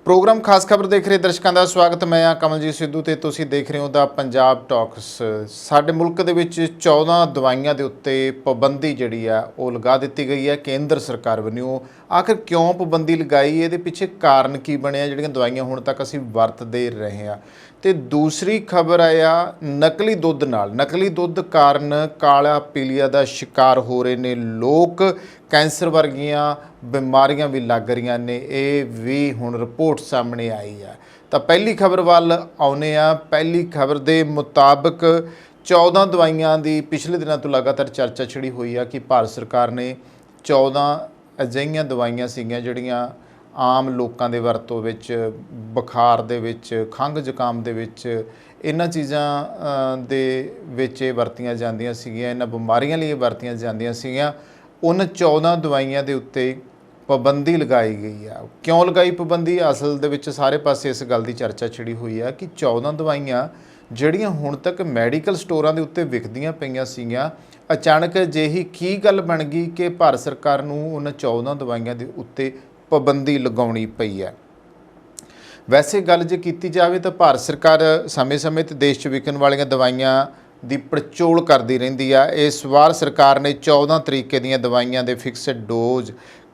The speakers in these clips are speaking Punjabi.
प्रोग्राम खास खबर देख रहे दर्शकों का स्वागत। मैं हाँ कमलजीत सिद्धू ते तुसीं देख रहे हो द पंजाब टॉक्स। साडे मुल्क दे विच 14 दवाइयां दे उत्ते पाबंदी जिहड़ी आ वो लगा दी गई है केंद्र सरकार वल्लों। आखिर क्यों पाबंदी लगाई, ये पिछे कारण की बनिया जिहड़ियां दवाइयां हुण तक असीं वरतदे रहे हैं। तो दूसरी खबर आया नकली दुध नाल। नकली दुध कारण काला पीलिया का शिकार हो रहे ने लोग, कैंसर वर्गियां बीमारियां भी लग रही ने, ये भी हुण रिपोर्ट सामने आई है। तो पहली खबर वाल आउने आ। पहली खबर के मुताबिक 14 दवाइयां की पिछले दिनों तो लगातार चर्चा छिड़ी हुई है कि भारत सरकार ने 14 अजिहियां दवाइयां सीगियां जिहड़ियां आम लोगों के वरतों विच, बुखार दे विच, खंघ जुकाम दे विच, इन्हां चीज़ां दे विच वरतियां जांदियां सीगियां, इन्हां बीमारियां लई वरतियां जांदियां सीगियां। उन 14 दवाइयां दे उत्ते पाबंदी लगाई गई है। क्यों लगाई पाबंदी? असल दे विच सारे पासे इस गल की चर्चा छिड़ी हुई है कि 14 दवाइयां जिहड़ियां हुण तक मैडिकल स्टोरां दे उत्ते विकदियां पईयां सीगियां, अचानक अजिही की गल बन गई कि भारत सरकार नूं उन 14 दवाइयां दे उत्ते पाबंदी लगाउणी पई है। वैसे गल जे कीती जावे तो भारत सरकार समय समय ते देश 'च विकण वालियां दवाइयां दी पड़चोल करती रहिंदी आ। इस वार सरकार ने 14 तरीके दीयां दवाइयां दे फिक्सड डोज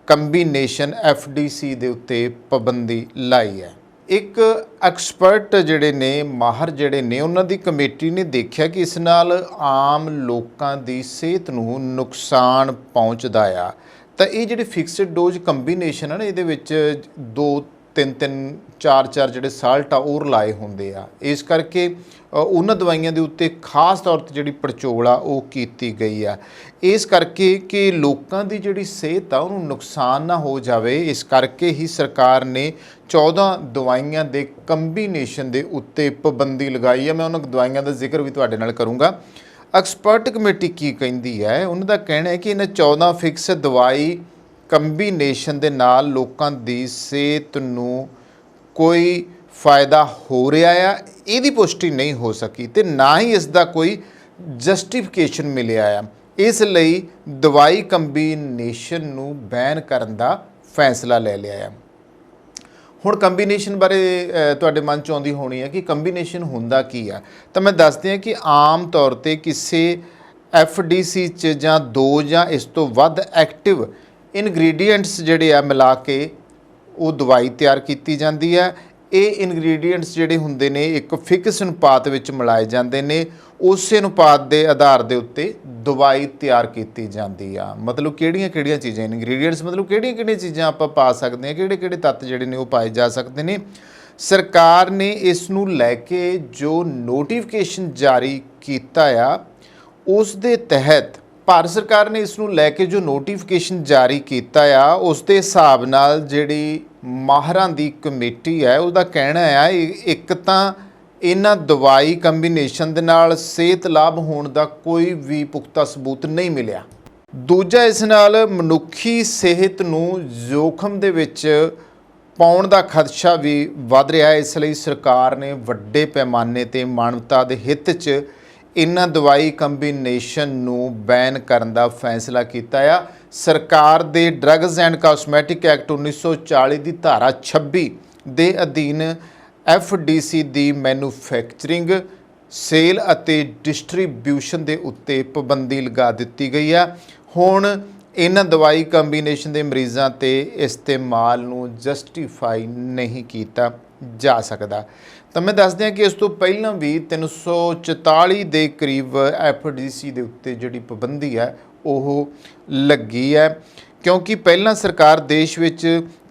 कंबीनेशन FDC दे उत्ते पाबंदी लाई है। एक एक्सपर्ट जिहड़े ने, माहर जिहड़े ने, उन्हां दी कमेटी ने देखिया कि इस नाल आम लोकां दी सेहत नूं नुकसान पहुंचदा आ। तो ये जिहड़े फिक्सड डोज कंबीनेशन है ना, ये विच 2-3 4 जिहड़े साल्ट आ वो लाए हुंदे आ। इस करके उन्हां दवाइयां दे उत्ते खास तौर ते जिहड़ी पड़चोल आ वो कीती गई आ। इस करके कि लोकां दी जिहड़ी सेहत आ उहनूं नुकसान ना हो जावे, इस करके ही सरकार ने 14 दवाइयां दे कंबीनेशन दे उत्ते पाबंदी लगाई है। मैं उन्हां दवाइयां दा जिक्र भी तुहाडे नाल करूँगा। एक्सपर्ट कमेटी की कहती है, उन्होंने कहना है कि इन 14 फिक्स दवाई कंबीनेशन दे नाल लोकां दी सेहत नूं कोई फायदा हो रहा है, इसकी पुष्टि नहीं हो सकी तो ना ही इसका कोई जस्टिफिकेशन मिलिया है। इसलिए दवाई कंबीनेशन नूं बैन करन दा फैसला ले लिया है। हुण कंबीनेशन बारे तुहाडे मन च आउंदी होनी है कि कंबीनेशन हुंदा की है। तो मैं दस दियां कि आम तौर ते किसी FDC च जां 2 जां इस तो वध एक्टिव इनग्रीडियंट्स जिहड़े आ मिला के वो दवाई तैयार की जाती है। ये इनग्रीडियंट्स जिहड़े हुंदे ने एक फिक्स अनुपात विच मिलाए जाते हैं। उस अनुपात के आधार के उत्ते दवाई तैयार की जाती आ। मतलब किहड़ियां चीज़ां इनग्रीडियंट्स, मतलब किहड़ियां चीज़ां आपां पा सकते हैं, किहड़े तत्त जिहड़े ने वो पाए जा सकते हैं। सरकार ने इस नूं लैके जो नोटिफिकेशन जारी कीता आ, उस दे तहत भारत सरकार ने इस नूं लैके जो नोटिफिकेशन जारी कीता आ, उस दे हिसाब नाल जिहड़ी माहरां दी कमेटी है उसका कहना है एक तां इन्हां दवाई कंबीनेशन दे नाल सेहत लाभ होने का कोई भी पुख्ता सबूत नहीं मिलिया। दूजा, इस नाल मनुखी सेहत नूं जोखम दे विच पाउण दा खदशा भी वध रहा है। इसलिए सरकार ने वड्डे पैमाने ते मानवता दे हित च इन्हां दवाई कंबीनेशन नूं बैन करन दा फैसला कीता आ। सरकार दे ड्रग्स एंड कॉस्मैटिक एक्ट 1940 की धारा 26 दे अधीन FDC दी मैन्युफैक्चरिंग, सेल अते डिस्ट्रीब्यूशन दे उत्ते पाबंदी लगा दी गई है। हुण इन्हां दवाई कंबीनेशन के मरीज़ों ते इस्तेमाल नूं जस्टिफाई नहीं किया जा सकता। तो मैं दस दियां कि इस तो पहलां भी 344 के करीब FDC के उत्ते जिहड़ी पाबंदी है वो लगी है, क्योंकि पहलां सरकार देश विच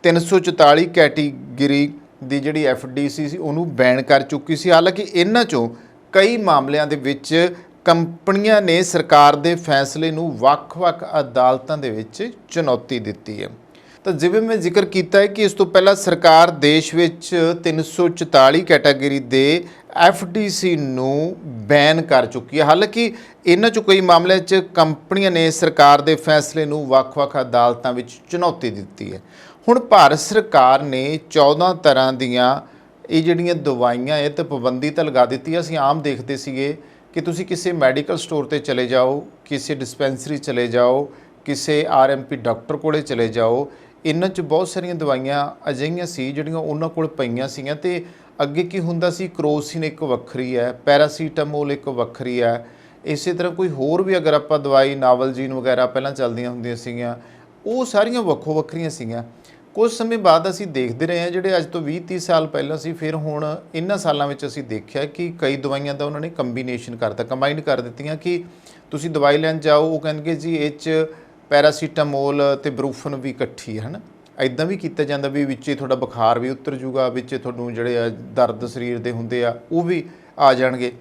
344 कैटेगरी की जिहड़ी FDC सी उहनूं बैन कर चुकी सी। हालांकि इन्हां चों कई मामलों दे विच कंपनियां ने सरकार के फैसले नूं वख-वख अदालतां दे विच चुनौती दी है। तो जिवें मैं जिक्र किया है कि इस तो पहला सरकार देश विच 344 कैटेगरी के FDC नूं बैन कर चुकी है। हालांकि इन्हां चों कई मामलों च कंपनियां ने सरकार के फैसले नूं वख-वख अदालतां विच चुनौती दी है। हुण भारत सरकार ने 14 तरह दीयां ये जिहड़ियां दवाइयां है तो पाबंदी तो लगा दी है। असीं आम देखते सीगे कि तुसीं किसी मैडिकल स्टोर ते चले जाओ, किसी डिस्पेंसरी चले जाओ, किसी RMP डॉक्टर कोले चले जाओ, ਇਹਨਾਂ 'ਚ ਬਹੁਤ ਸਾਰੀਆਂ ਦਵਾਈਆਂ ਅਜਿਹੀਆਂ ਸੀ ਜਿਹੜੀਆਂ ਉਹਨਾਂ ਕੋਲ ਪਈਆਂ ਸੀਗੀਆਂ ਤੇ ਅੱਗੇ ਕੀ ਹੁੰਦਾ ਸੀ, ਕਰੋਸਿਨ ਇੱਕ ਵੱਖਰੀ ਹੈ, ਪੈਰਾਸੀਟਾਮੋਲ ਇੱਕ ਵੱਖਰੀ ਹੈ। ਇਸੇ ਤਰ੍ਹਾਂ ਕੋਈ ਹੋਰ ਵੀ ਅਗਰ ਆਪਾਂ ਦਵਾਈ ਨਾਵਲਜੀਨ ਵਗੈਰਾ ਪਹਿਲਾਂ ਚੱਲਦੀਆਂ ਹੁੰਦੀਆਂ ਸੀਗੀਆਂ, ਉਹ ਸਾਰੀਆਂ ਵੱਖੋ ਵੱਖਰੀਆਂ ਸੀਗੀਆਂ। ਕੁਝ ਸਮੇਂ ਬਾਅਦ ਅਸੀਂ ਦੇਖਦੇ ਰਹੇ ਹਾਂ, ਜਿਹੜੇ ਅੱਜ ਤੋਂ 20-30 ਸਾਲ ਪਹਿਲਾਂ ਸੀ, ਫਿਰ ਹੁਣ ਇਹਨਾਂ ਸਾਲਾਂ ਵਿੱਚ ਅਸੀਂ ਦੇਖਿਆ ਕਿ ਕਈ ਦਵਾਈਆਂ ਦਾ ਉਹਨਾਂ ਨੇ ਕੰਬੀਨੇਸ਼ਨ ਕਰਤਾ, ਕੰਬਾਈਨ ਕਰ ਦਿੱਤੀਆਂ ਕਿ ਤੁਸੀਂ ਦਵਾਈ ਲੈਣ ਜਾਓ, ਉਹ ਕਹਿਣਗੇ ਜੀ ਇਹ 'ਚ ਪੈਰਾਸੀਟਾਮੋਲ ਅਤੇ ਬਰੂਫਨ ਵੀ ਇਕੱਠੀ ਹੈ ਨਾ। ਇੱਦਾਂ ਵੀ ਕੀਤਾ ਜਾਂਦਾ ਵੀ ਵਿੱਚੇ ਤੁਹਾਡਾ ਬੁਖਾਰ ਵੀ ਉਤਰ ਜੂਗਾ, ਵਿੱਚੇ ਤੁਹਾਨੂੰ ਜਿਹੜੇ ਆ ਦਰਦ ਸਰੀਰ ਦੇ ਹੁੰਦੇ ਆ ਉਹ ਵੀ ਆ ਜਾਣਗੇ।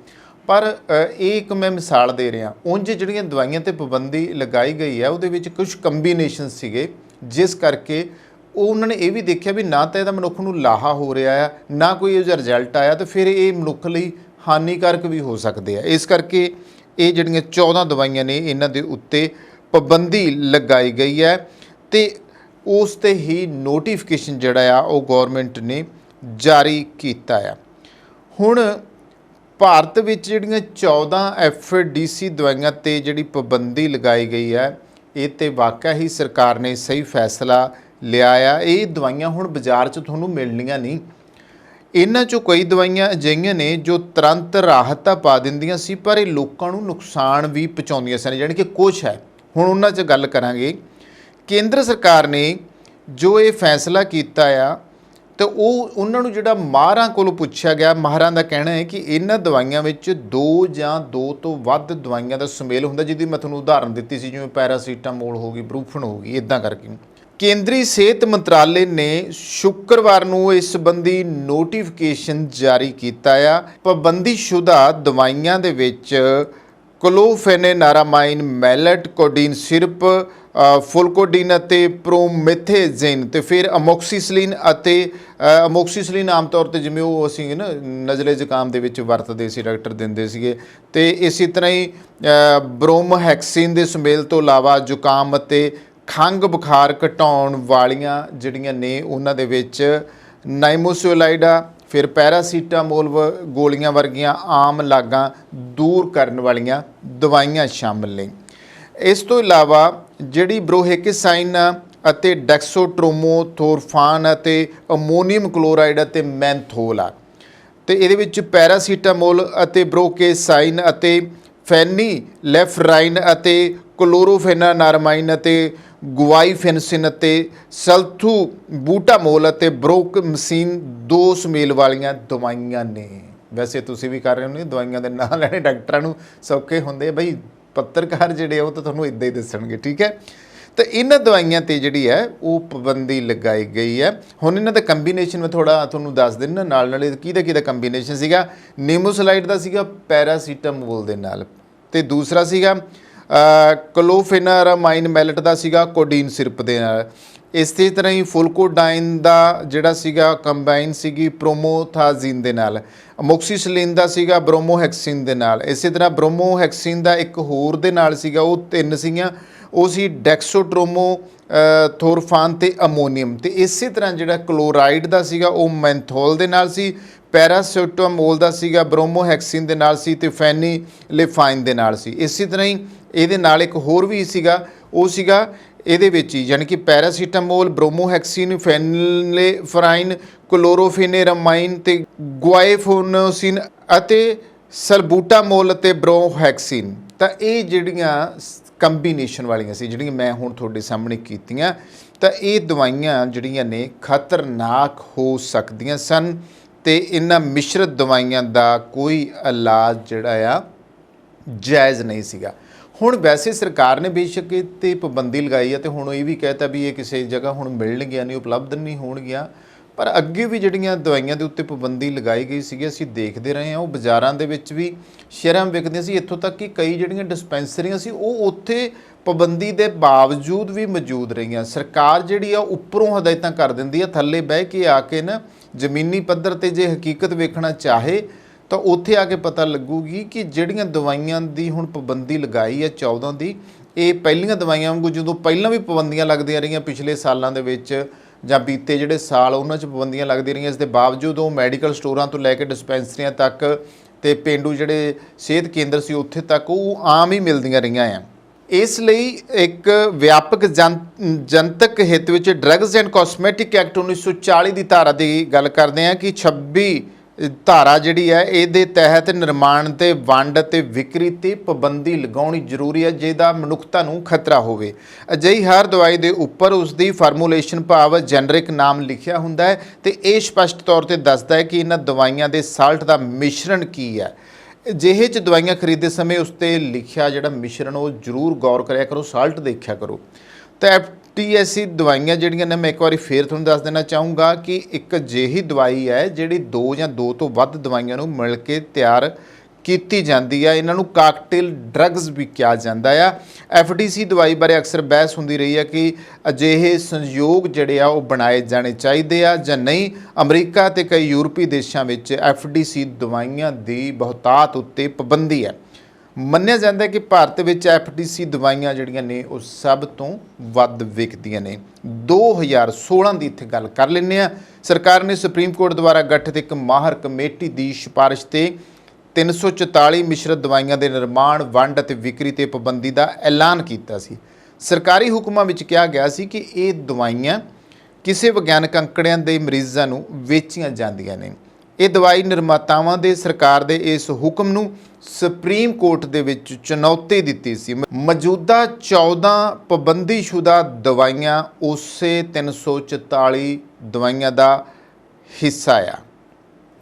ਪਰ ਇਹ ਇੱਕ ਮੈਂ ਮਿਸਾਲ ਦੇ ਰਿਹਾ। ਉਂਝ ਜਿਹੜੀਆਂ ਦਵਾਈਆਂ 'ਤੇ ਪਾਬੰਦੀ ਲਗਾਈ ਗਈ ਹੈ ਉਹਦੇ ਵਿੱਚ ਕੁਝ ਕੰਬੀਨੇਸ਼ਨ ਸੀਗੇ, ਜਿਸ ਕਰਕੇ ਉਹ ਉਹਨਾਂ ਨੇ ਇਹ ਵੀ ਦੇਖਿਆ ਵੀ ਨਾ ਤਾਂ ਇਹਦਾ ਮਨੁੱਖ ਨੂੰ ਲਾਹਾ ਹੋ ਰਿਹਾ ਆ, ਨਾ ਕੋਈ ਇਹੋ ਜਿਹਾ ਰਿਜ਼ਲਟ ਆਇਆ, ਤਾਂ ਫਿਰ ਇਹ ਮਨੁੱਖ ਲਈ ਹਾਨੀਕਾਰਕ ਵੀ ਹੋ ਸਕਦੇ ਆ। ਇਸ ਕਰਕੇ ਇਹ ਜਿਹੜੀਆਂ 14 ਦਵਾਈਆਂ ਨੇ ਇਹਨਾਂ ਦੇ ਉੱਤੇ ਪਾਬੰਦੀ ਲਗਾਈ ਗਈ ਹੈ ਤੇ ਉਸ 'ਤੇ ਹੀ ਨੋਟੀਫਿਕੇਸ਼ਨ ਜਿਹੜਾ ਆ ਉਹ ਗੌਰਮੈਂਟ ਨੇ ਜਾਰੀ ਕੀਤਾ ਆ। ਹੁਣ ਭਾਰਤ ਵਿੱਚ ਜਿਹੜੀਆਂ 14 FDC ਦਵਾਈਆਂ 'ਤੇ ਜਿਹੜੀ ਪਾਬੰਦੀ ਲਗਾਈ ਗਈ ਹੈ, ਇਹ 'ਤੇ ਵਾਕਿਆ ਹੀ ਸਰਕਾਰ ਨੇ ਸਹੀ ਫੈਸਲਾ ਲਿਆ ਆ। ਇਹ ਦਵਾਈਆਂ ਹੁਣ ਬਾਜ਼ਾਰ 'ਚ ਤੁਹਾਨੂੰ ਮਿਲਣੀਆਂ ਨਹੀਂ। ਇਹਨਾਂ 'ਚੋਂ ਕਈ ਦਵਾਈਆਂ ਅਜਿਹੀਆਂ ਨੇ ਜੋ ਤੁਰੰਤ ਰਾਹਤ ਤਾਂ ਪਾ ਦਿੰਦੀਆਂ ਸੀ, ਪਰ ਇਹ ਲੋਕਾਂ ਨੂੰ ਨੁਕਸਾਨ ਵੀ ਪਹੁੰਚਾਉਂਦੀਆਂ ਸਨ, ਜਾਣੀ ਕਿ ਕੁਛ ਹੈ। ਹੁਣ ਉਹਨਾਂ 'ਚ ਗੱਲ ਕਰਾਂਗੇ। ਕੇਂਦਰ ਸਰਕਾਰ ਨੇ ਜੋ ਇਹ ਫੈਸਲਾ ਕੀਤਾ ਆ, ਤਾਂ ਉਹਨਾਂ ਨੂੰ ਜਿਹੜਾ ਮਾਹਰਾਂ ਕੋਲੋਂ ਪੁੱਛਿਆ ਗਿਆ, ਮਾਹਰਾਂ ਦਾ ਕਹਿਣਾ ਹੈ ਕਿ ਇਹਨਾਂ ਦਵਾਈਆਂ ਵਿੱਚ 2 ਜਾਂ 2 ਤੋਂ ਵੱਧ ਦਵਾਈਆਂ ਦਾ ਸੁਮੇਲ ਹੁੰਦਾ, ਜਿਹਦੀ ਮੈਂ ਤੁਹਾਨੂੰ ਉਦਾਹਰਨ ਦਿੱਤੀ ਸੀ, ਜਿਵੇਂ ਪੈਰਾਸੀਟਾਮੋਲ ਹੋ ਗਈ, ਬਰੂਫਨ ਹੋ ਗਈ, ਇੱਦਾਂ ਕਰਕੇ। ਕੇਂਦਰੀ ਸਿਹਤ ਮੰਤਰਾਲੇ ਨੇ ਸ਼ੁੱਕਰਵਾਰ ਨੂੰ ਇਸ ਸੰਬੰਧੀ ਨੋਟੀਫਿਕੇਸ਼ਨ ਜਾਰੀ ਕੀਤਾ ਆ। ਪਾਬੰਦੀਸ਼ੁਦਾ ਦਵਾਈਆਂ ਦੇ ਵਿੱਚ ਕਲੋਫੇਨੇਨਾਰਾਮਾਈਨ, ਮੈਲਟ, ਕੋਡੀਨ ਸਿਰਪ, ਫੁਲਕੋਡੀਨ ਅਤੇ ਪ੍ਰੋਮੇਥੇਜ਼ਿਨ, ਤੇ ਫਿਰ ਅਮੋਕਸੀਸਿਲਿਨ ਅਤੇ ਅਮੋਕਸੀਸਿਲਿਨ ਆਮ ਤੌਰ 'ਤੇ ਜਿਵੇਂ ਉਹ ਅਸੀਂ ਨਾ ਨਜ਼ਲੇ ਜ਼ੁਕਾਮ ਦੇ ਵਿੱਚ ਵਰਤਦੇ ਸੀ, ਡਾਕਟਰ ਦਿੰਦੇ ਸੀਗੇ। ਅਤੇ ਇਸੇ ਤਰ੍ਹਾਂ ਹੀ ਬਰੋਮੋਹੈਕਸਿਨ ਦੇ ਸੁਮੇਲ ਤੋਂ ਇਲਾਵਾ ਜ਼ੁਕਾਮ ਅਤੇ ਖੰਘ ਬੁਖਾਰ ਘਟਾਉਣ ਵਾਲੀਆਂ ਜਿਹੜੀਆਂ ਨੇ ਉਹਨਾਂ ਦੇ ਵਿੱਚ ਨਾਈਮੋਸੋਲਾਈਡ ਆ, ਫਿਰ ਪੈਰਾਸੀਟਾਮੋਲ ਗੋਲੀਆਂ ਵਰਗੀਆਂ ਆਮ ਲਾਗਾਂ ਦੂਰ ਕਰਨ ਵਾਲੀਆਂ ਦਵਾਈਆਂ ਸ਼ਾਮਲ ਨੇ। ਇਸ ਤੋਂ ਇਲਾਵਾ ਜਿਹੜੀ ਬਰੋਹੇਕਸਾਈਨ ਅਤੇ ਡੈਕਸੋਟ੍ਰੋਮੋਥੋਰਫਾਨ ਅਤੇ ਅਮੋਨੀਅਮ ਕਲੋਰਾਈਡ ਅਤੇ ਮੈਂਥੋਲ ਆ, ਅਤੇ ਇਹਦੇ ਵਿੱਚ ਪੈਰਾਸੀਟਾਮੋਲ ਅਤੇ ਬਰੋਕੇਸਾਈਨ ਅਤੇ ਫੈਨੀਲੈਫਰਾਈਨ ਅਤੇ ਕਲੋਰੋਫੇਨਾਨਾਰਮਾਈਨ ਅਤੇ ਗੁਆਈਫੈਨਸਿਨ ਅਤੇ ਸਲਥੂਬੂਟਾਮੋਲ ਅਤੇ ਬਰੋਕਮਸੀਨ 2 ਸੁਮੇਲ ਵਾਲੀਆਂ ਦਵਾਈਆਂ ਨੇ। ਵੈਸੇ ਤੁਸੀਂ ਵੀ ਕਰ ਰਹੇ ਹੋ, ਦਵਾਈਆਂ ਦੇ ਨਾਂ ਲੈਣੇ ਡਾਕਟਰਾਂ ਨੂੰ ਸੌਖੇ ਹੁੰਦੇ ਬਈ, ਪੱਤਰਕਾਰ ਜਿਹੜੇ ਉਹ ਤਾਂ ਤੁਹਾਨੂੰ ਇੱਦਾਂ ਹੀ ਦੱਸਣਗੇ, ਠੀਕ ਹੈ। ਤਾਂ ਇਹਨਾਂ ਦਵਾਈਆਂ 'ਤੇ ਜਿਹੜੀ ਹੈ ਉਹ ਪਾਬੰਦੀ ਲਗਾਈ ਗਈ ਹੈ। ਹੁਣ ਇਹਨਾਂ ਦਾ ਕੰਬੀਨੇਸ਼ਨ ਮੈਂ ਥੋੜ੍ਹਾ ਤੁਹਾਨੂੰ ਦੱਸ ਦਿੰਦਾ ਨਾਲ ਨਾਲ, ਕਿਹਦਾ ਕੰਬੀਨੇਸ਼ਨ ਸੀਗਾ। ਨੀਮੋਸਲਾਈਡ ਦਾ ਸੀਗਾ ਪੈਰਾਸੀਟਾਮੋਲ ਦੇ ਨਾਲ, ਅਤੇ ਦੂਸਰਾ ਸੀਗਾ ਕਲੋਫੇਨਾਰਾਮਾਈਨ ਮੈਲਟ ਦਾ ਸੀਗਾ ਕੋਡੀਨ ਸਿਰਪ ਦੇ ਨਾਲ। ਇਸੇ ਤਰ੍ਹਾਂ ਹੀ ਫੁਲਕੋਡਾਈਨ ਦਾ ਜਿਹੜਾ ਸੀਗਾ ਕੰਬਾਈਨ ਸੀਗੀ ਪ੍ਰੋਮੋਥਾਜ਼ਿਨ ਦੇ ਨਾਲ। ਅਮੋਕਸੀਸਿਲਿਨ ਦਾ ਸੀਗਾ ਬਰੋਮੋਹੈਕਸਿਨ ਦੇ ਨਾਲ। ਇਸੇ ਤਰ੍ਹਾਂ ਬਰੋਮੋਹੈਕਸਿਨ ਦਾ ਇੱਕ ਹੋਰ ਦੇ ਨਾਲ ਸੀਗਾ, ਉਹ 3 ਸੀਗੀਆਂ, ਉਹ ਸੀ ਡੈਕਸੋਟ੍ਰੋਮੋਥੋਰਫਾਨ ਤੇ ਅਮੋਨੀਅਮ। ਤੇ ਇਸੇ ਤਰ੍ਹਾਂ ਜਿਹੜਾ ਕਲੋਰਾਈਡ ਦਾ ਸੀਗਾ ਉਹ ਮੈਂਥੋਲ ਦੇ ਨਾਲ ਸੀ, ਪੈਰਾਸੀਟਾਮੋਲ ਦਾ ਸੀਗਾ ਬਰੋਮੋਹੈਕਸਿਨ ਦੇ ਨਾਲ ਸੀ, ਤੇ ਫੈਨੀਲੇਫਾਈਨ ਦੇ ਨਾਲ ਸੀ। ਇਸੇ ਤਰ੍ਹਾਂ ਹੀ ਇਹਦੇ ਨਾਲ ਇੱਕ ਹੋਰ ਵੀ ਸੀਗਾ, ਉਹ ਸੀਗਾ ਇਹਦੇ ਵਿੱਚ ਹੀ, ਯਾਨੀ ਕਿ ਪੈਰਾਸੀਟਾਮੋਲ, ਬਰੋਮੋਹੈਕਸਿਨ, ਫੈਨੀਲੇਫਰਾਈਨ, ਕਲੋਰੋਫੇਨੇਰਾਮਾਈਨ ਤੇ ਗੁਆਈਫੋਨੋਸਿਨ ਅਤੇ ਸਲਬੂਟਾਮੋਲ ਅਤੇ ਬਰੋਹੈਕਸਿਨ। ਤਾਂ ਇਹ ਜਿਹੜੀਆਂ ਕੰਬੀਨੇਸ਼ਨ ਵਾਲੀਆਂ ਸੀ, ਜਿਹੜੀਆਂ ਮੈਂ ਹੁਣ ਤੁਹਾਡੇ ਸਾਹਮਣੇ ਕੀਤੀਆਂ, ਤਾਂ ਇਹ ਦਵਾਈਆਂ ਜਿਹੜੀਆਂ ਨੇ ਖਤਰਨਾਕ ਹੋ ਸਕਦੀਆਂ ਸਨ, ਅਤੇ ਇਹਨਾਂ ਮਿਸ਼ਰਤ ਦਵਾਈਆਂ ਦਾ ਕੋਈ ਇਲਾਜ ਜਿਹੜਾ ਆ ਜਾਇਜ਼ ਨਹੀਂ ਸੀਗਾ। ਹੁਣ ਵੈਸੇ ਸਰਕਾਰ ਨੇ ਬੇਸ਼ੱਕ ਇਹ 'ਤੇ ਪਾਬੰਦੀ ਲਗਾਈ ਹੈ, ਅਤੇ ਹੁਣ ਇਹ ਵੀ ਕਹਿਤਾ ਵੀ ਇਹ ਕਿਸੇ ਜਗ੍ਹਾ ਹੁਣ ਮਿਲਣਗੀਆਂ ਨਹੀਂ, ਉਪਲਬਧ ਨਹੀਂ ਹੋਣਗੀਆਂ, ਪਰ ਅੱਗੇ ਵੀ ਜਿਹੜੀਆਂ ਦਵਾਈਆਂ ਦੇ ਉੱਤੇ ਪਾਬੰਦੀ ਲਗਾਈ ਗਈ ਸੀਗੀ, ਅਸੀਂ ਦੇਖਦੇ ਰਹੇ ਹਾਂ, ਉਹ ਬਾਜ਼ਾਰਾਂ ਦੇ ਵਿੱਚ ਵੀ ਸ਼ਰੇਆਮ ਵਿਕਦੀਆਂ ਸੀ। ਇੱਥੋਂ ਤੱਕ ਕਿ ਕਈ ਜਿਹੜੀਆਂ ਡਿਸਪੈਂਸਰੀਆਂ ਸੀ ਉਹ ਉੱਥੇ ਪਾਬੰਦੀ ਦੇ ਬਾਵਜੂਦ ਵੀ ਮੌਜੂਦ ਰਹੀਆਂ। ਸਰਕਾਰ ਜਿਹੜੀ ਆ ਉੱਪਰੋਂ ਹਦਾਇਤਾਂ ਕਰ ਦਿੰਦੀ ਆ, ਥੱਲੇ ਬਹਿ ਕੇ ਆ ਕੇ ਨਾ ਜ਼ਮੀਨੀ ਪੱਧਰ 'ਤੇ ਜੇ ਹਕੀਕਤ ਵੇਖਣਾ ਚਾਹੇ ਤਾਂ ਉੱਥੇ ਆ ਕੇ ਪਤਾ ਲੱਗੂਗੀ ਕਿ ਜਿਹੜੀਆਂ ਦਵਾਈਆਂ ਦੀ ਹੁਣ ਪਾਬੰਦੀ ਲਗਾਈ ਹੈ 14 ਦੀ, ਇਹ ਪਹਿਲੀਆਂ ਦਵਾਈਆਂ ਵਾਂਗੂ ਜਦੋਂ ਪਹਿਲਾਂ ਵੀ ਪਾਬੰਦੀਆਂ ਲੱਗਦੀਆਂ ਰਹੀਆਂ ਪਿਛਲੇ ਸਾਲਾਂ ਦੇ ਵਿੱਚ ਜਾਂ ਬੀਤੇ ਜਿਹੜੇ ਸਾਲ ਉਹਨਾਂ 'ਚ ਪਾਬੰਦੀਆਂ ਲੱਗਦੀਆਂ ਰਹੀਆਂ, ਇਸ ਦੇ ਬਾਵਜੂਦ ਉਹ ਮੈਡੀਕਲ ਸਟੋਰਾਂ ਤੋਂ ਲੈ ਕੇ ਡਿਸਪੈਂਸਰੀਆਂ ਤੱਕ ਤੇ ਪੇਂਡੂ ਜਿਹੜੇ ਸਿਹਤ ਕੇਂਦਰ ਸੀ ਉੱਥੇ ਤੱਕ ਉਹ ਆਮ ਹੀ ਮਿਲਦੀਆਂ ਰਹੀਆਂ ਆ। ਇਸ ਲਈ ਇੱਕ ਵਿਆਪਕ ਜਨਤਕ ਹਿੱਤ ਵਿੱਚ ਡਰੱਗਸ ਐਂਡ ਕਾਸਮੈਟਿਕ ਐਕਟ 1940 ਦੀ ਧਾਰਾ ਦੀ ਗੱਲ ਕਰਦੇ ਹਾਂ ਕਿ 26 ਧਾਰਾ ਜਿਹੜੀ ਹੈ ਇਹਦੇ ਤਹਿਤ ਨਿਰਮਾਣ ਤੇ ਵੰਡ ਤੇ ਵਿਕਰੀ ਤੇ ਪਾਬੰਦੀ ਲਗਾਉਣੀ ਜ਼ਰੂਰੀ ਹੈ ਜਿਹਦਾ ਮਨੁੱਖਤਾ ਨੂੰ ਖਤਰਾ ਹੋਵੇ। ਅਜਿਹੀ ਹਰ ਦਵਾਈ ਦੇ ਉੱਪਰ ਉਸ ਦੀ ਫਾਰਮੂਲੇਸ਼ਨ ਭਾਵ ਜੈਨਰਿਕ ਨਾਮ ਲਿਖਿਆ ਹੁੰਦਾ ਹੈ ਤੇ ਇਹ ਸਪਸ਼ਟ ਤੌਰ ਤੇ ਦੱਸਦਾ ਹੈ ਕਿ ਇਹਨਾਂ ਦਵਾਈਆਂ ਦੇ ਸਾਲਟ ਦਾ ਮਿਸ਼ਰਣ ਕੀ ਹੈ। ਜਿਹੇ 'ਚ ਦਵਾਈਆਂ ਖਰੀਦਦੇ ਸਮੇਂ ਉਸ 'ਤੇ ਲਿਖਿਆ ਜਿਹੜਾ ਮਿਸ਼ਰਣ ਉਹ ਜ਼ਰੂਰ ਗੌਰ ਕਰਿਆ ਕਰੋ, ਸਾਲਟ ਦੇਖਿਆ ਕਰੋ। ਤਾਂ ਐਫਟੀਐਸਸੀ ਦਵਾਈਆਂ ਜਿਹੜੀਆਂ ਨੇ ਮੈਂ ਇੱਕ ਵਾਰੀ ਫੇਰ ਤੁਹਾਨੂੰ ਦੱਸ ਦੇਣਾ ਚਾਹੂੰਗਾ ਕਿ ਇੱਕ ਅਜਿਹੀ ਦਵਾਈ ਹੈ ਜਿਹੜੀ 2 ਜਾਂ 2 ਤੋਂ ਵੱਧ ਦਵਾਈਆਂ ਨੂੰ ਮਿਲ ਕੇ ਤਿਆਰ ਕੀਤੀ ਜਾਂਦੀ ਆ। ਇਹਨਾਂ ਨੂੰ ਕਾਕਟੇਲ ਡਰੱਗਸ ਵੀ ਕਿਹਾ ਜਾਂਦਾ ਆ। ਐਫਡੀਸੀ ਦਵਾਈ ਬਾਰੇ ਅਕਸਰ ਬਹਿਸ ਹੁੰਦੀ ਰਹੀ ਹੈ ਕਿ ਅਜਿਹੇ ਸੰਯੋਗ ਜਿਹੜੇ ਆ ਉਹ ਬਣਾਏ ਜਾਣੇ ਚਾਹੀਦੇ ਆ ਜਾਂ ਨਹੀਂ। ਅਮਰੀਕਾ ਤੇ ਕਈ ਯੂਰਪੀ ਦੇਸ਼ਾਂ ਵਿੱਚ ਐਫਡੀਸੀ ਦਵਾਈਆਂ ਦੀ ਬਹੁਤਾਤ ਉੱਤੇ ਪਾਬੰਦੀ ਹੈ। ਮੰਨਿਆ ਜਾਂਦਾ ਹੈ ਕਿ ਭਾਰਤ ਵਿੱਚ ਐਫਡੀਸੀ ਦਵਾਈਆਂ ਜਿਹੜੀਆਂ ਨੇ ਉਹ ਸਭ ਤੋਂ ਵੱਧ ਵਿਕਦੀਆਂ ਨੇ। 2016 ਦੀ ਇੱਥੇ ਗੱਲ ਕਰ ਲੈਂਦੇ ਆ। ਸਰਕਾਰ ਨੇ ਸੁਪਰੀਮ ਕੋਰਟ ਦੁਆਰਾ ਗਠਿਤ ਇੱਕ ਮਾਹਰ ਕਮੇਟੀ ਦੀ ਸਿਫਾਰਿਸ਼ ਤੇ 344 ਮਿਸ਼ਰਤ ਦਵਾਈਆਂ ਦੇ ਨਿਰਮਾਣ, ਵੰਡ ਅਤੇ ਵਿਕਰੀ ਤੇ ਪਾਬੰਦੀ ਦਾ ਐਲਾਨ ਕੀਤਾ ਸੀ। ਸਰਕਾਰੀ ਹੁਕਮਾਂ ਵਿੱਚ ਕਿਹਾ ਗਿਆ ਸੀ ਕਿ ਇਹ ਦਵਾਈਆਂ ਕਿਸੇ ਵਿਗਿਆਨਕ ਅੰਕੜਿਆਂ ਦੇ ਮਰੀਜ਼ਾਂ ਨੂੰ ਵੇਚੀਆਂ ਜਾਂਦੀਆਂ ਨੇ। ਇਹ ਦਵਾਈ ਨਿਰਮਾਤਾਵਾਂ ਦੇ ਸਰਕਾਰ ਦੇ ਇਸ ਹੁਕਮ ਨੂੰ ਸੁਪਰੀਮ ਕੋਰਟ ਦੇ ਵਿੱਚ ਚੁਣੌਤੀ ਦਿੱਤੀ ਸੀ। ਮੌਜੂਦਾ 14 ਪਾਬੰਦੀਸ਼ੁਦਾ ਦਵਾਈਆਂ ਉਸੇ 344 ਦਵਾਈਆਂ ਦਾ ਹਿੱਸਾ ਆ।